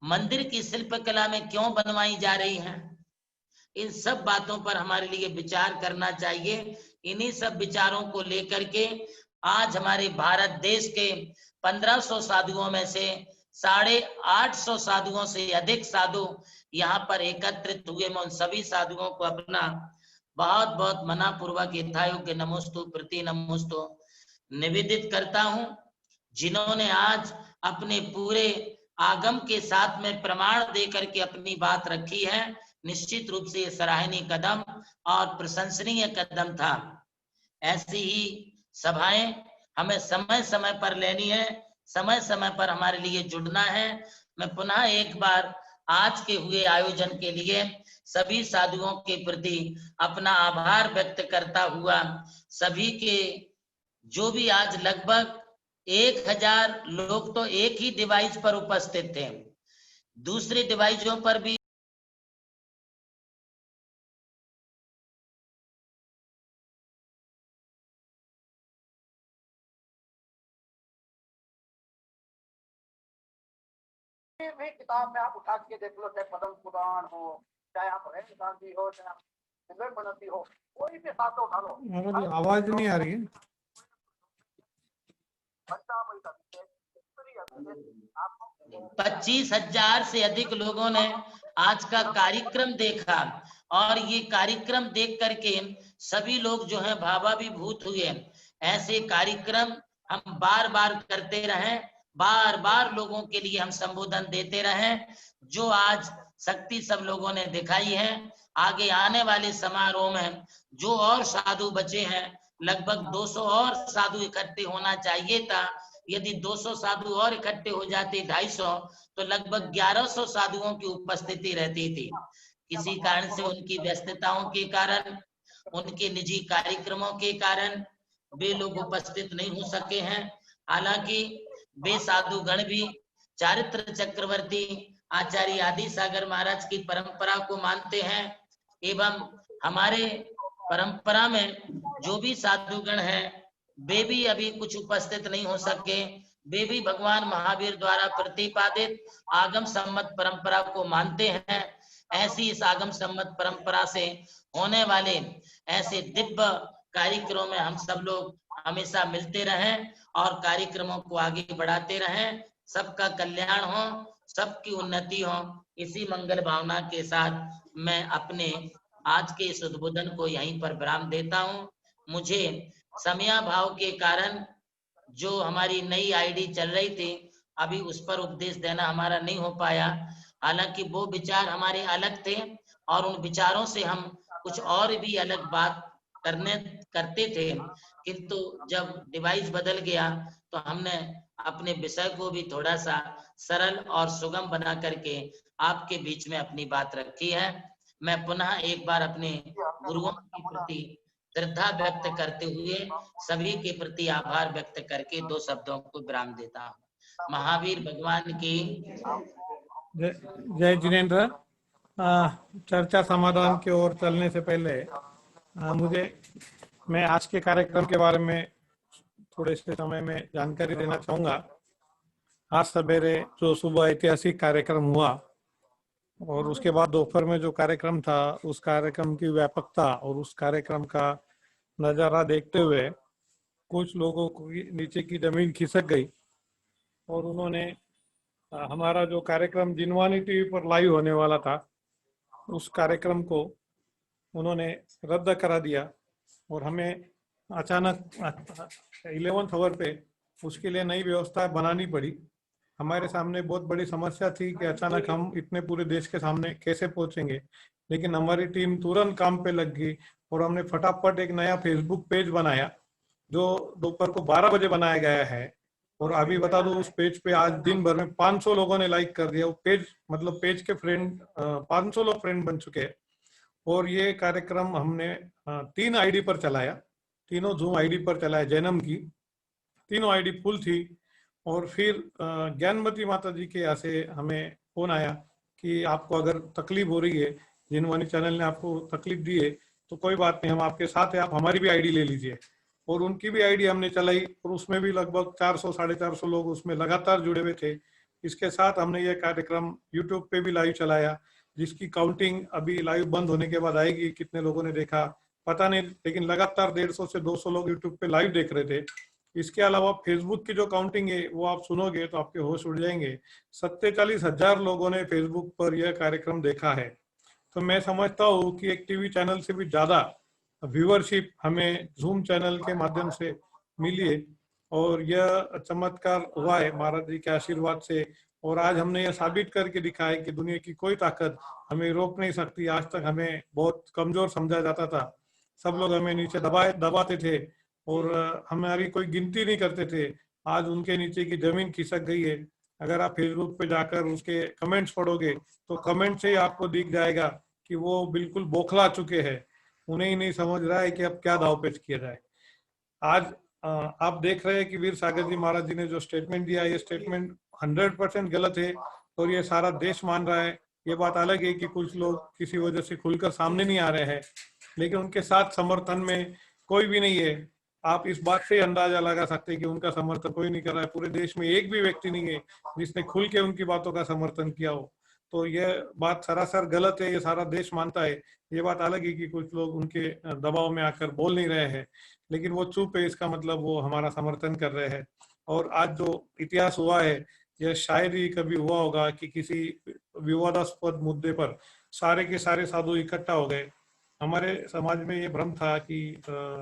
मंदिर की शिल्पकला में क्यों बनवाई जा रही है? इन सब बातों पर हमारे लिए विचार करना चाहिए। इन्हीं सब विचारों को लेकर के आज हमारे भारत देश के 1500 साधुओं में से 850 साधुओं से अधिक साधु यहाँ पर एकत्रित हुए। मैं उन सभी साधुओं को अपना बहुत बहुत मनापूर्वक यथायोग्य नमोस्तु प्रति नमोस्तु निवेदित करता हूं, जिन्होंने आज अपने पूरे आगम के साथ में प्रमाण दे करके अपनी बात रखी है। निश्चित रूप से सराहनीय कदम और प्रशंसनीय कदम था। ऐसी ही सभाएं हमें समय समय पर लेनी है, समय समय पर हमारे लिए जुड़ना है। मैं पुनः एक बार आज के हुए आयोजन के लिए सभी साधुओं के प्रति अपना आभार व्यक्त करता हुआ, सभी के जो भी आज लगभग 1000 लोग तो एक ही डिवाइस पर उपस्थित थे, दूसरी डिवाइसों पर भी किताब में आप उठा के देख लो, चाहे पद्म पुराण हो, चाहे आप हरेंद्र गांधी हो, चाहे आप विवेक बनती हो, कोई भी साथ उठा लो। आवाज नहीं आ रही है। 25,000 से अधिक लोगों ने आज का कार्यक्रम देखा और ये कार्यक्रम देख करके सभी लोग जो है भावाभिभूत हुए। ऐसे कार्यक्रम हम बार बार करते रहें, बार बार लोगों के लिए हम संबोधन देते रहें। जो आज शक्ति सब लोगों ने दिखाई है, आगे आने वाले समारोह में जो और साधु बचे हैं, लगभग 200 और साधु इकट्ठे होना चाहिए था। यदि 200 साधु और इकट्ठे हो जाते 250, तो लगभग 1100 साधुओं की उपस्थिति रहती थी। किसी कारण से उनकी व्यस्तताओं के कारण, उनके निजी कार्यक्रमों के कारण वे लोग उपस्थित नहीं हो सके हैं। हालांकि वे साधुगण भी चारित्र चक्रवर्ती आचार्य आदि सागर महाराज की परंपरा को मानते हैं एवं हमारे परंपरा में जो भी साधुगण हैं वे भी अभी कुछ उपस्थित नहीं हो सके। वे भी भगवान महावीर द्वारा प्रतिपादित आगम सम्मत परंपरा को मानते हैं। ऐसी इस आगम सम्मत परंपरा से होने वाले ऐसे दिव्य कार्यक्रमों में हम सब लोग हमेशा मिलते रहें और कार्यक्रमों को आगे बढ़ाते रहें। सबका कल्याण हो, सबकी उन्नति हो, इसी मंगल भावना के साथ मैं अपने आज के इस उद्बोधन को यहीं पर विराम देता हूं। मुझे समयाभाव के कारण जो हमारी नई आईडी चल रही थी, अभी उस पर उपदेश देना हमारा नहीं हो पाया। हालांकि वो विचार हमारे अलग थे और उन विचारों से हम कुछ और भी अलग बात करते थे, किंतु जब डिवाइस बदल गया तो हमने अपने विषय को भी थोड़ा सा सरल और सुगम बना करके आपके बीच में अपनी बात रखी है। मैं पुनः एक बार अपने गुरुओं के प्रति श्रद्धा व्यक्त करते हुए सभी के प्रति आभार व्यक्त करके 2 शब्दों को विराम देता हूँ। महावीर भगवान की जय जिनेन्द्र। चर्चा समाधान की ओर चलने से पहले मैं आज के कार्यक्रम के बारे में थोड़े से समय में जानकारी देना चाहूंगा। आज सवेरे जो सुबह ऐतिहासिक कार्यक्रम हुआ और उसके बाद दोपहर में जो कार्यक्रम था, उस कार्यक्रम की व्यापकता और उस कार्यक्रम का नजारा देखते हुए कुछ लोगों को नीचे की जमीन खिसक गई और उन्होंने हमारा जो कार्यक्रम जिनवानी टीवी पर लाइव होने वाला था, उस कार्यक्रम को उन्होंने रद्द करा दिया और हमें अचानक 11th आवर पे उसके लिए नई व्यवस्था बनानी पड़ी। हमारे सामने बहुत बड़ी समस्या थी कि अचानक हम इतने पूरे देश के सामने कैसे पहुंचेंगे, लेकिन हमारी टीम तुरंत काम पे लग गई और हमने फटाफट एक नया फेसबुक पेज बनाया जो दोपहर को 12 बजे बनाया गया है। और अभी बता दूं, उस पेज पे आज दिन भर में 500 लोगों ने लाइक कर दिया। वो पेज मतलब पेज के फ्रेंड 500 लोग फ्रेंड बन चुके हैं। और ये कार्यक्रम हमने 3 आईडी पर चलाया, तीनों जूम आईडी पर चलाया। जैनम की तीनों आईडी फुल थी। और फिर ज्ञानमती माता जी के यहाँ से हमें फोन आया कि आपको अगर तकलीफ हो रही है, जिनवानी चैनल ने आपको तकलीफ दी है, तो कोई बात नहीं, हम आपके साथ हैं, आप हमारी भी आईडी ले लीजिए। और उनकी भी आईडी हमने चलाई और उसमें भी लगभग 400-450 लोग उसमें लगातार जुड़े हुए थे। इसके साथ हमने ये कार्यक्रम यूट्यूब पे भी लाइव चलाया, जिसकी काउंटिंग अभी लाइव बंद होने के बाद आएगी, कितने लोगों ने देखा पता नहीं, लेकिन लगातार 150 से 200 लोग यूट्यूब पे लाइव देख रहे थे। इसके अलावा फेसबुक की जो काउंटिंग है वो आप सुनोगे तो आपके होश उड़ जाएंगे। 47,000 लोगों ने फेसबुक पर यह कार्यक्रम देखा है। तो मैं समझता हूँ कि एक टीवी चैनल से भी ज्यादा व्यूअरशिप हमें जूम चैनल के माध्यम से मिली है, और यह चमत्कार हुआ है महाराज जी के आशीर्वाद से। और आज हमने यह साबित करके दिखाया कि दुनिया की कोई ताकत हमें रोक नहीं सकती। आज तक हमें बहुत कमजोर समझा जाता था, सब लोग हमें नीचे दबाते थे और हमारी कोई गिनती नहीं करते थे। आज उनके नीचे की जमीन खिसक गई है। अगर आप फेसबुक पे जाकर उसके कमेंट्स पढ़ोगे तो कमेंट से ही आपको दिख जाएगा कि वो बिल्कुल बौखला चुके हैं, उन्हें ही नहीं समझ रहा है कि अब क्या दावपेच किया जाए। आज आप देख रहे हैं कि वीर सागर जी महाराज जी ने जो स्टेटमेंट दिया, ये स्टेटमेंट 100% गलत है और ये सारा देश मान रहा है। ये बात अलग है कि कुछ लोग किसी वजह से खुलकर सामने नहीं आ रहे हैं, लेकिन उनके साथ समर्थन में कोई भी नहीं है। आप इस बात से अंदाजा लगा सकते हैं कि उनका समर्थन कोई नहीं कर रहा है। पूरे देश में एक भी व्यक्ति नहीं है जिसने खुल के उनकी बातों का समर्थन किया हो। तो यह बात सरासर गलत है, ये सारा देश मानता है। ये बात अलग है कि कुछ लोग उनके दबाव में आकर बोल नहीं रहे हैं, लेकिन वो चुप है, इसका मतलब वो हमारा समर्थन कर रहे हैं। और आज जो इतिहास हुआ है, यह शायद ही कभी हुआ होगा कि किसी विवादास्पद मुद्दे पर सारे के सारे साधु इकट्ठा हो गए। हमारे समाज में ये भ्रम था कि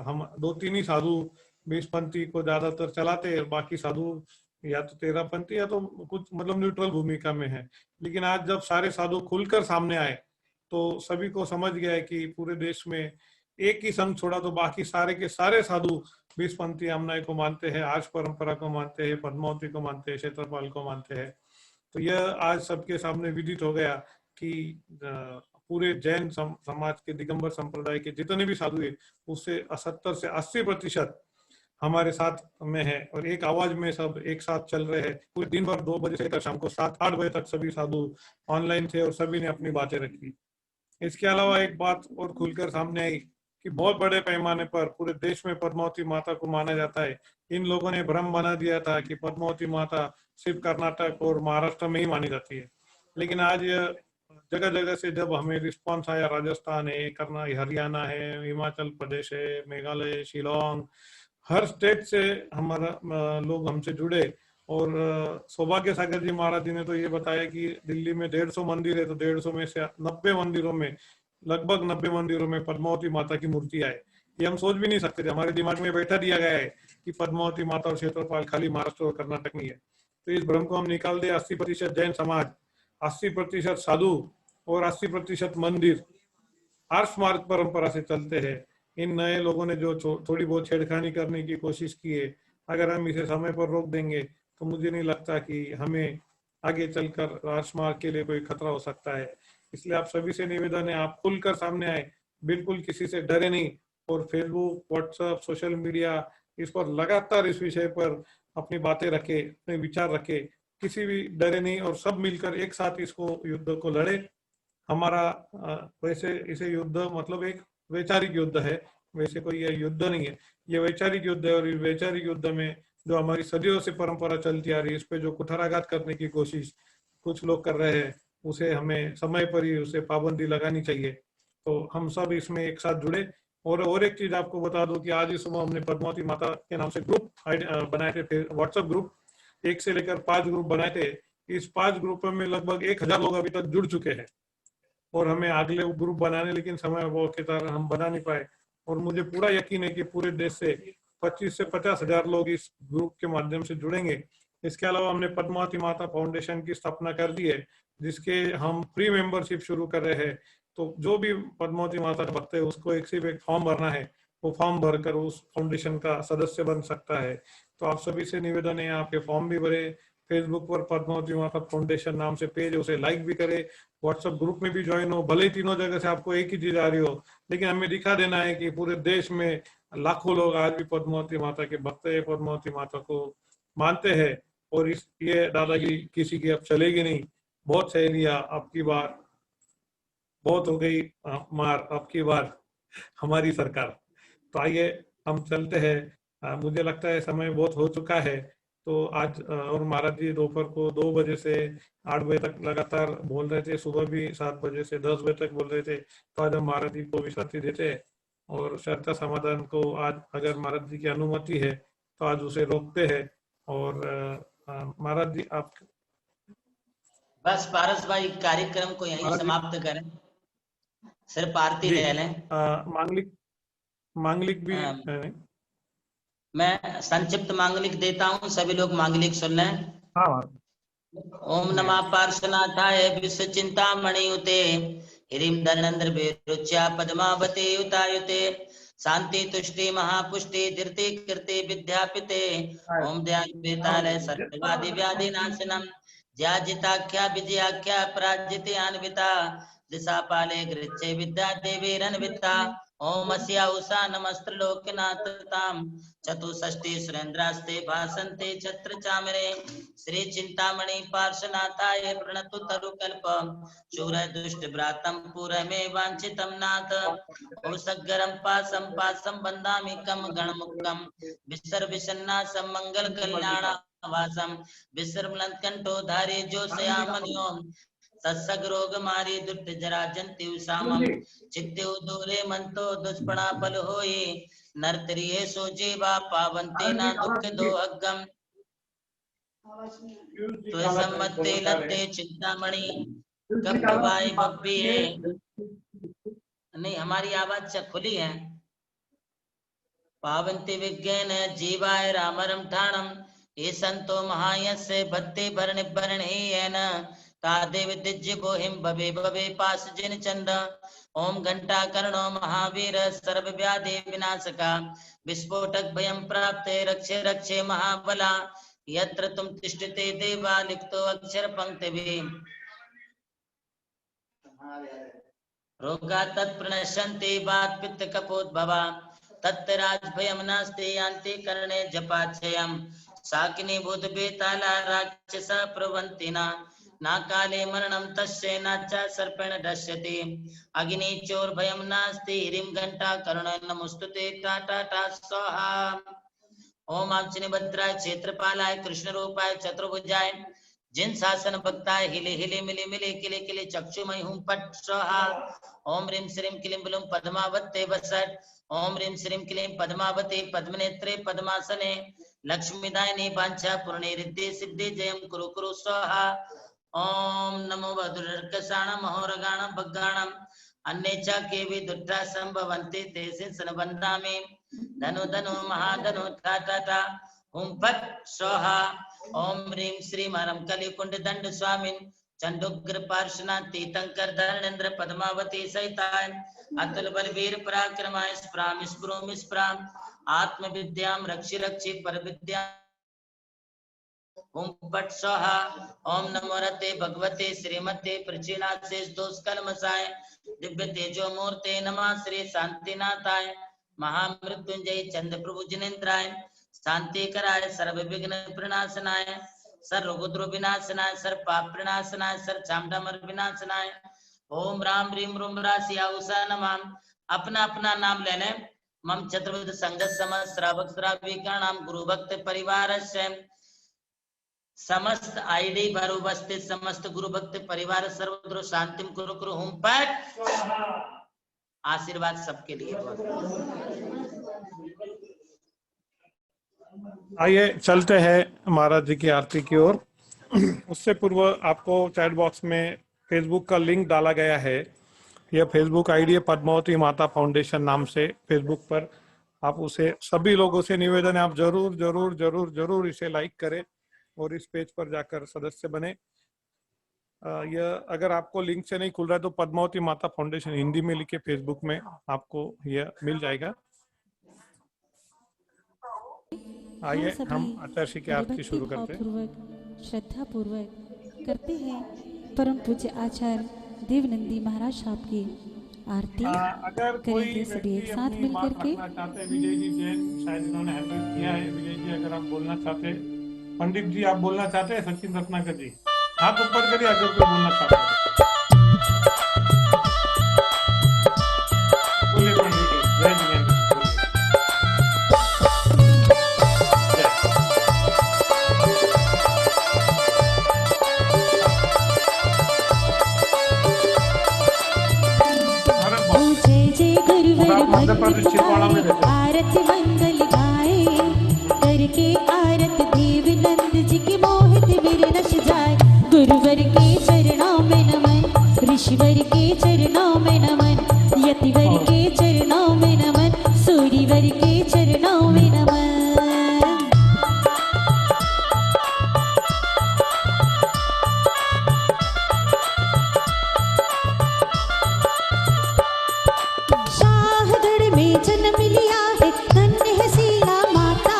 हम 2-3 ही साधु 20पंथी को ज्यादातर चलाते हैं, बाकी साधु या तो 13पंथी या तो कुछ मतलब न्यूट्रल भूमिका में है। लेकिन आज जब सारे साधु खुलकर सामने आए तो सभी को समझ गया है कि पूरे देश में एक ही संघ छोड़ा तो बाकी सारे के सारे साधु 20पंथी हमनाई को मानते हैं, आर्ष परंपरा को मानते हैं, पद्मावती को मानते हैं, क्षेत्रपाल को मानते हैं। तो यह आज सबके सामने विदित हो गया कि पूरे जैन समाज के दिगंबर संप्रदाय के जितने भी साधु है उससे 70 से 80% हमारे साथ में है और एक आवाज में सब एक साथ चल रहे हैं। पूरे दिन भर 2 बजे से लेकर शाम को 7-8 बजे तक सभी साधु ऑनलाइन थे और सभी ने अपनी बातें रखी। इसके अलावा एक बात और खुलकर सामने आई कि बहुत बड़े पैमाने पर पूरे देश में पद्मावती माता को माना जाता है। इन लोगों ने भ्रम बना दिया था कि पद्मावती माता सिर्फ कर्नाटक और महाराष्ट्र में ही मानी जाती है, लेकिन आज जगह जगह से जब हमें रिस्पॉन्स आया, राजस्थान है, हरियाणा है, हिमाचल प्रदेश है, मेघालय, शिलोंग, हर स्टेट से हमारा लोग हमसे जुड़े। और सौभाग्य सागर जी महाराज जी ने तो ये बताया कि दिल्ली में 150 मंदिर है, तो 150 में से 90 मंदिरों में लगभग 90 मंदिरों में पद्मावती माता की मूर्ति है। ये हम सोच भी नहीं सकते थे, हमारे दिमाग में बैठा दिया गया है कि पद्मावती माता और क्षेत्रपाल खाली महाराष्ट्र और कर्नाटक में है। तो इस भ्रम को हम निकाल दे। 80% जैन समाज, 80% साधु और 80% मंदिर आर्ष मार्ग परंपरा से चलते हैं। इन नए लोगों ने जो थोड़ी बहुत छेड़खानी करने की कोशिश की है, अगर हम इसे समय पर रोक देंगे तो मुझे नहीं लगता कि हमें आगे चलकर आर्ष मार्ग के लिए कोई खतरा हो सकता है। इसलिए आप सभी से निवेदन है, आप खुलकर सामने आए, बिल्कुल किसी से डरे नहीं। और फेसबुक, व्हाट्सएप, सोशल मीडिया, इस पर लगातार इस विषय पर अपनी बातें रखे, अपने विचार रखे, किसी भी डरे नहीं और सब मिलकर एक साथ इसको युद्ध को लड़े। हमारा वैसे इसे युद्ध मतलब एक वैचारिक युद्ध है, वैसे कोई ये युद्ध नहीं है, ये वैचारिक युद्ध है। और इस वैचारिक युद्ध में जो हमारी सदियों से परंपरा चलती आ रही है, इस पे जो कुठाराघात करने की कोशिश कुछ लोग कर रहे हैं, उसे हमें समय पर ही उसे पाबंदी लगानी चाहिए। तो हम सब इसमें एक साथ जुड़े। और एक चीज आपको बता दूं कि आज ही सुबह हमने पद्मावती माता के नाम से ग्रुप बनाए थे, व्हाट्सएप ग्रुप 1 से लेकर 5 ग्रुप बनाए थे। इस 5 ग्रुपों में लगभग 1000 लोग अभी तक जुड़ चुके हैं और हमें अगले ग्रुप बनाने, लेकिन समय अभाव के कारण हम बना नहीं पाए। और मुझे पूरा यकीन है कि पूरे देश से 25 से 50 हजार लोग इस ग्रुप के माध्यम से जुड़ेंगे। इसके अलावा हमने पद्मावती माता फाउंडेशन की स्थापना कर दी है, जिसके हम फ्री मेंबरशिप शुरू कर रहे हैं। तो जो भी पद्मावती माता भक्त है उसको सिर्फ एक फॉर्म भरना है, वो फॉर्म भरकर उस फाउंडेशन का सदस्य बन सकता है। तो आप सभी से निवेदन है, आपके फॉर्म भी भरे, फेसबुक पर पद्मावती माता फाउंडेशन नाम से पेज है, उसे लाइक भी करे, व्हाट्सएप ग्रुप में भी ज्वाइन हो। भले ही तीनों जगह से आपको एक ही चीज आ रही हो, लेकिन हमें दिखा देना है कि पूरे देश में लाखों लोग आज भी पद्मावती माता के भक्त है, पद्मावती माता को मानते हैं। और इस ये दादागिरी किसी की अब चलेगी नहीं। बहुत सह लिया, अब की बार बहुत हो गई मार, अब की बार हमारी सरकार। तो आइए हम चलते हैं मुझे लगता है समय बहुत हो चुका है, तो आज और महाराज जी दोपहर को 2 बजे से 8 बजे तक लगातार बोल रहे थे, सुबह भी 7 बजे से 10 बजे तक बोल रहे थे। तो आज हम महाराज जी को विश्रांति देते हैं और चर्चा समाधान को आज अगर महाराज जी की अनुमति है तो आज उसे रोकते हैं। और महाराज जी आप बस पारस भाई कार्यक्रम को यहीं महाराज जी- समाप्त करें, सिर्फ आरती जी, ले लें। मांगलिक भी हाँ। मैं संक्षिप्त मांगलिक देता हूँ, सभी लोग मांगलिक सुन लें। हाँ। ओम नमः पार्श्वनाथाय विश्व चिंतामणि उते हिरिम धनंद्र बेरुच्या पद्मावते युतायुते शांति तुष्टि महापुष्टि धीर्ति कीर्ति विद्यापिते ओम ध्यान वेतालय सर्ववादि व्याधि नाशनम ज्याजिताख्या विजयाख्या पराजितान्विता दिशापाले गृच्छे विद्या देवी रन्विता ओम अस्या उषा नमस्त्रलोकनाथ ताम चतुष्षष्टि सुरेंद्रास्ते भासन्ते छत्र चामरे श्री चिंतामणि पार्श्वनाथाय प्रणतु तरुकल्प शूर दुष्ट व्रातम पूरमे वांछितम नाथ औसगरम पासम पासम बंदामि कम गणमुक्तम विसर विसन्नासम मंगल कल्याण वासम विसर्मलंत कंठो धारे जो श्यामन्यो सत्सग रोग मारी दुष्ट जरा जंतु सामम चित्ते दूरे मंतो दुष्पणा बल होए नरतरिये सो जीवा पावंते ना दुख दो अगम तो सम्मते लत्ते चिंतामणि कपवाई बब्बिए। नहीं, हमारी आवाज से खुली है। पावंते विज्ञान जीवाय रामरम ठाणम ये संतो महायस्य भक्ति भरण भरण ही न तादेव दिज्य बोहिम भवे भवे पास जिन चंद ओम घंटा कर्णो महावीर सर्व व्याधि विनाशका विस्फोटक भयं प्राप्ते रक्षे रक्षे महाबला यत्र तुम तिष्ठते देवा लिखतो अक्षर पंक्तिभि रोगा तत्प्रणश्यन्ते वात पित्त कपोद्भवा तत्तराज भयं नास्ते यान्ते कर्णे जपाच्छयम् साकिनी भूत बेताला राक्षस प्रवन्तिना ना काले मरणं तस्य न च सर्पेण दश्यते अग्नि चोर भयं नास्ति ह्रीं घंटा कर्ण नमोस्तुते टाटा टा स्वाहा ओम आंचने भद्राय क्षेत्रपालाय कृष्ण रूपाय चतुर्भुजाय जिन शासन भक्ताय हिले हिले मिले मिले किले किले चक्षुमय हूं पट स्वाहा ओम ह्रीं श्रीं क्लीं ब्लूं पद्मावते वसट ओम ह्रीं श्रीं क्लीं पद्मावते पद्मनेत्रे पद्मासने लक्ष्मीदायिनी वाञ्छा पूर्णे रिद्धि सिद्धि जयं कुरु कुरु स्वाहा ओम नमो वधुरर्कषाणं महोरगाणं भग्गाणं अन्ये च केवि दुष्टा संभवन्ति तेषु संबन्धामि धनु धनु महाधनु टा टा टा हुं फट् स्वाहा ओम ह्रीं श्रीं हरं कलिकुंड दंड स्वामिन् चंडुग्र पार्श्वनाथ तीर्थंकर धरणेन्द्र पद्मावती सहिताय अतुल बलवीर पराक्रमाय स्प्राम स्प्रूम स्प्राम आत्म विद्याम रक्षि रक्षि पर विद्या ओम पट स्वाहा ओम नमो रते भगवते श्रीमते प्रचीनाथे दोष कलमसाय दिव्य तेजो मूर्ते नमः श्री शांतिनाथाय महामृत्युंजय चंद्र प्रभु जिनेन्द्राय शांति कराय सर्व विघ्न प्रणाशनाय सर्व रुद्र विनाशनाय सर्व पाप प्रणाशनाय सर्व चामडामर विनाशनाय ओम राम ह्रीं रूम रासिया उषा नमः। अपना अपना नाम ले लें। मम छत्रपति संगत समस्त श्रावक श्राविका नाम गुरु भक्त परिवार से समस्त आईडी पर उपस्थित समस्त गुरु भक्त परिवार सर्वत्र शांतिम कुरु कुरु हुम पट आशीर्वाद सबके लिए। आइए चलते हैं महाराज जी की आरती की ओर। उससे पूर्व आपको चैट बॉक्स में फेसबुक का लिंक डाला गया है। यह फेसबुक आईडी है पद्मावती माता फाउंडेशन नाम से। फेसबुक पर आप उसे सभी लोगों से निवेदन है आप जरूर जरूर जरूर जरूर इसे लाइक करें और इस पेज पर जाकर सदस्य बने। यह अगर आपको लिंक से नहीं खुल रहा है तो पद्मावती माता फाउंडेशन हिंदी में लिखे फेसबुक में आपको यह मिल जाएगा। आइए हम आचार्य की आरती शुरू करते हैं। श्रद्धा पूर्वक करते हैं परम पूज्य आचार्य देवनंदी महाराज साहब की आरती। अगर कोई करेंगे सभी एक साथ मिल करके। चाहते हैं विजय जी जैन शायद इन्होंने हैंडल किया है। विजय जी अगर आप बोलना चाहते हैं, पंडित जी आप बोलना चाहते हैं, सचिन रत्नाकर जी हाथ ऊपर करिए अगर कोई बोलना चाहते हैं। बोलिए पंडित जी, जय जिनेन्द्र। मध्य प्रदेश छिंदवाड़ा में रहते हैं। आरती मंगल गाए करके आरत देव नंद जी की मोहित वीर नश जाए। गुरुवर के चरणों में नमन, ऋषिवर के चरणों में नमन, यतिवर के चरणों में नमन, सूर्यवर के चरणों में नमन। शाहगढ़ में जन्म लिया है धन्य है शीला माता,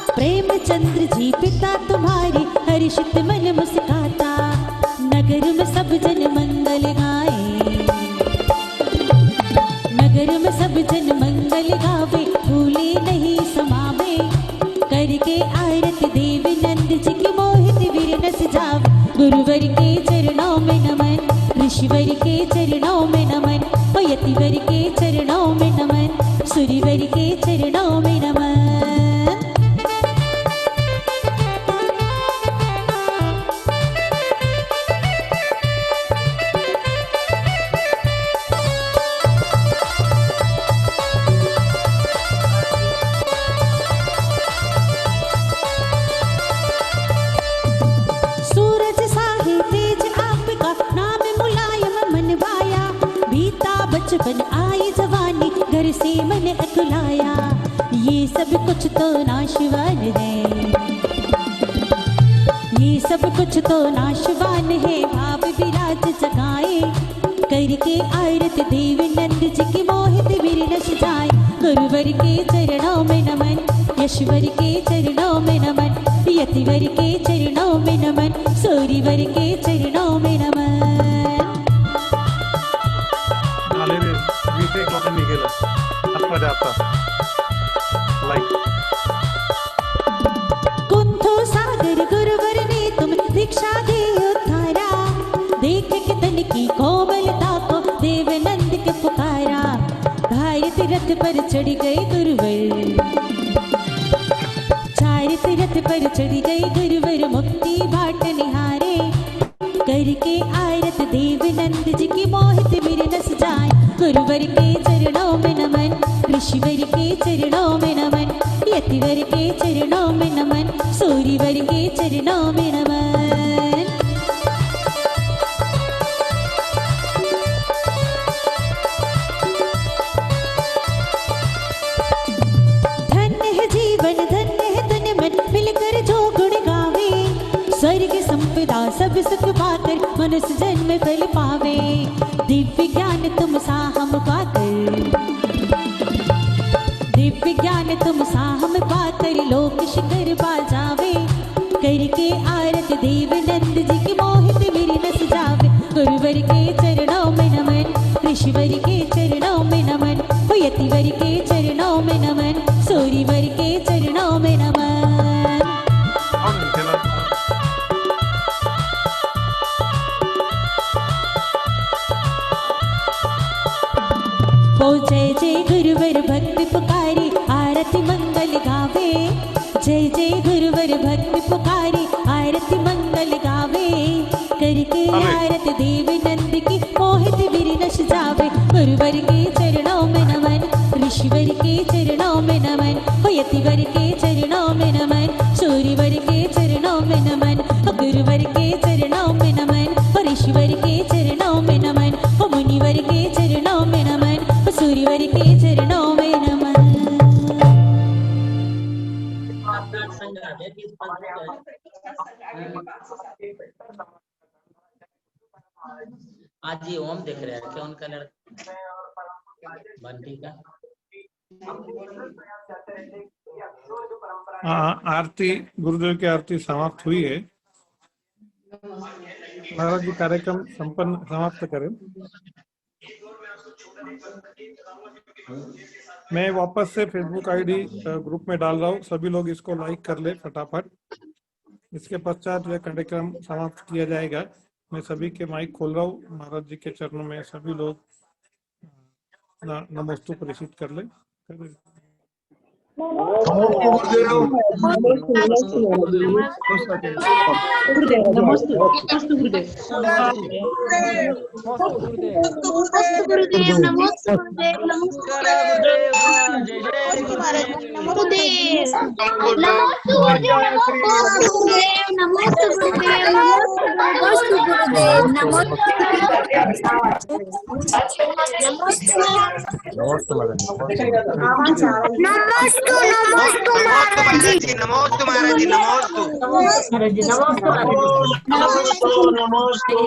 प्रेमचंद्र जी पिता तुम्हारे हर्षित मन मुस्काता। नगर में सब जन मंगल गाए, नगर में सब जन मंगल गावे, भूले नहीं समावे। करके आरत देव नंद जी की मोहित वीर नस जावे। गुरुवर के चरणों में नमन, ऋषिवर के चरणों में नमन, यतिवर के चरणों में नमन, सूर्यवर के चरणों में नमन। सूरज साहे तेज आपका, नाम मुलायम मन बाया। बीता बचपन आई जवानी, घर से मन अकुलाया। ये सब कुछ तो नाशवान है, ये सब कुछ तो नाशवान है। भाव विराज जगाए करके आरत देव नंद जी की मोहित वीर नश जाए। गुरुवर के चरणों में नमन, यशवर के चरणों में नमन, यतिवर के चरणों में नमन, सूर्यवर के चरणों में नमन। नाले में बीते कॉपी निकला अपना जाता लाइक कुंथो सागर गुरुवर ने तुम दीक्षा दे उद्धारा। देख के तन की कोमलता को देव नंद के पुकारा। भारत रथ पर चढ़ गए गुरुवर, चारित रथ पर चढ़ गए गुरुवर, मुक्ति बाट निहारे। करके आरत देव नंद जी की मोहित वीर नस जाए। गुरुवर के चरणों में नमन, ऋषिवर के चरणों में नमन, यतिवर के चरणों में नमन, सूर्यवर के चरणों में नमन। धन्य है जीवन, धन्य है तन मन, मिलकर जो गुण गावे। स्वर्ग संपदा सब सुख पाकर, मनुष्य जन्म फल पावे। दिव्य ज्ञान तुम सा हम पाकर, दिव्य ज्ञान तुम सा हम पाकर, लोक शिखर पा जावे। करके आरत देव नंद जी की मोहित वीर नस जावे। गुरुवर के चरणों में नमन, ऋषिवर के चरणों में नमन, यतिवर के चरणों में नमन, सूर्यवर के चरणों में नमन। ओ जय जय गुरुवर भक्ति पुकारी, आरती मंगल गावे। जय जय गुरुवर भक्ति पुकारी, आरती मंगल गावे। करके आरत देव नंद की मोहित वीर नश जावे। गुरुवर के चरणों में नमन, ऋषिवर के चरणों में नमन, यतिवर के चरणों में नमन, सूर्यवर के चरणों में नमन, गुरुवर के चरणों में नमन, ऋषिवर के चरणों में नमन, मुनिवर के चरणों में नमन, सूर्यवर के चरणों में नमन। आज ये ओम दिख रहा है क्या उनका लड़का बंटी का? हाँ, आरती गुरुदेव की आरती समाप्त हुई है। महाराज जी कार्यक्रम संपन्न समाप्त करें। मैं वापस से फेसबुक आईडी ग्रुप में डाल रहा हूँ, सभी लोग इसको लाइक कर ले फटाफट। इसके पश्चात यह कार्यक्रम समाप्त किया जाएगा। मैं सभी के माइक खोल रहा हूँ। महाराज जी के चरणों में सभी लोग नमोस्तु प्रेषित कर ले। नमस्ते गुरुदेव। नमोस्तु महाराज जी, नमोस्तु। नमोस्तु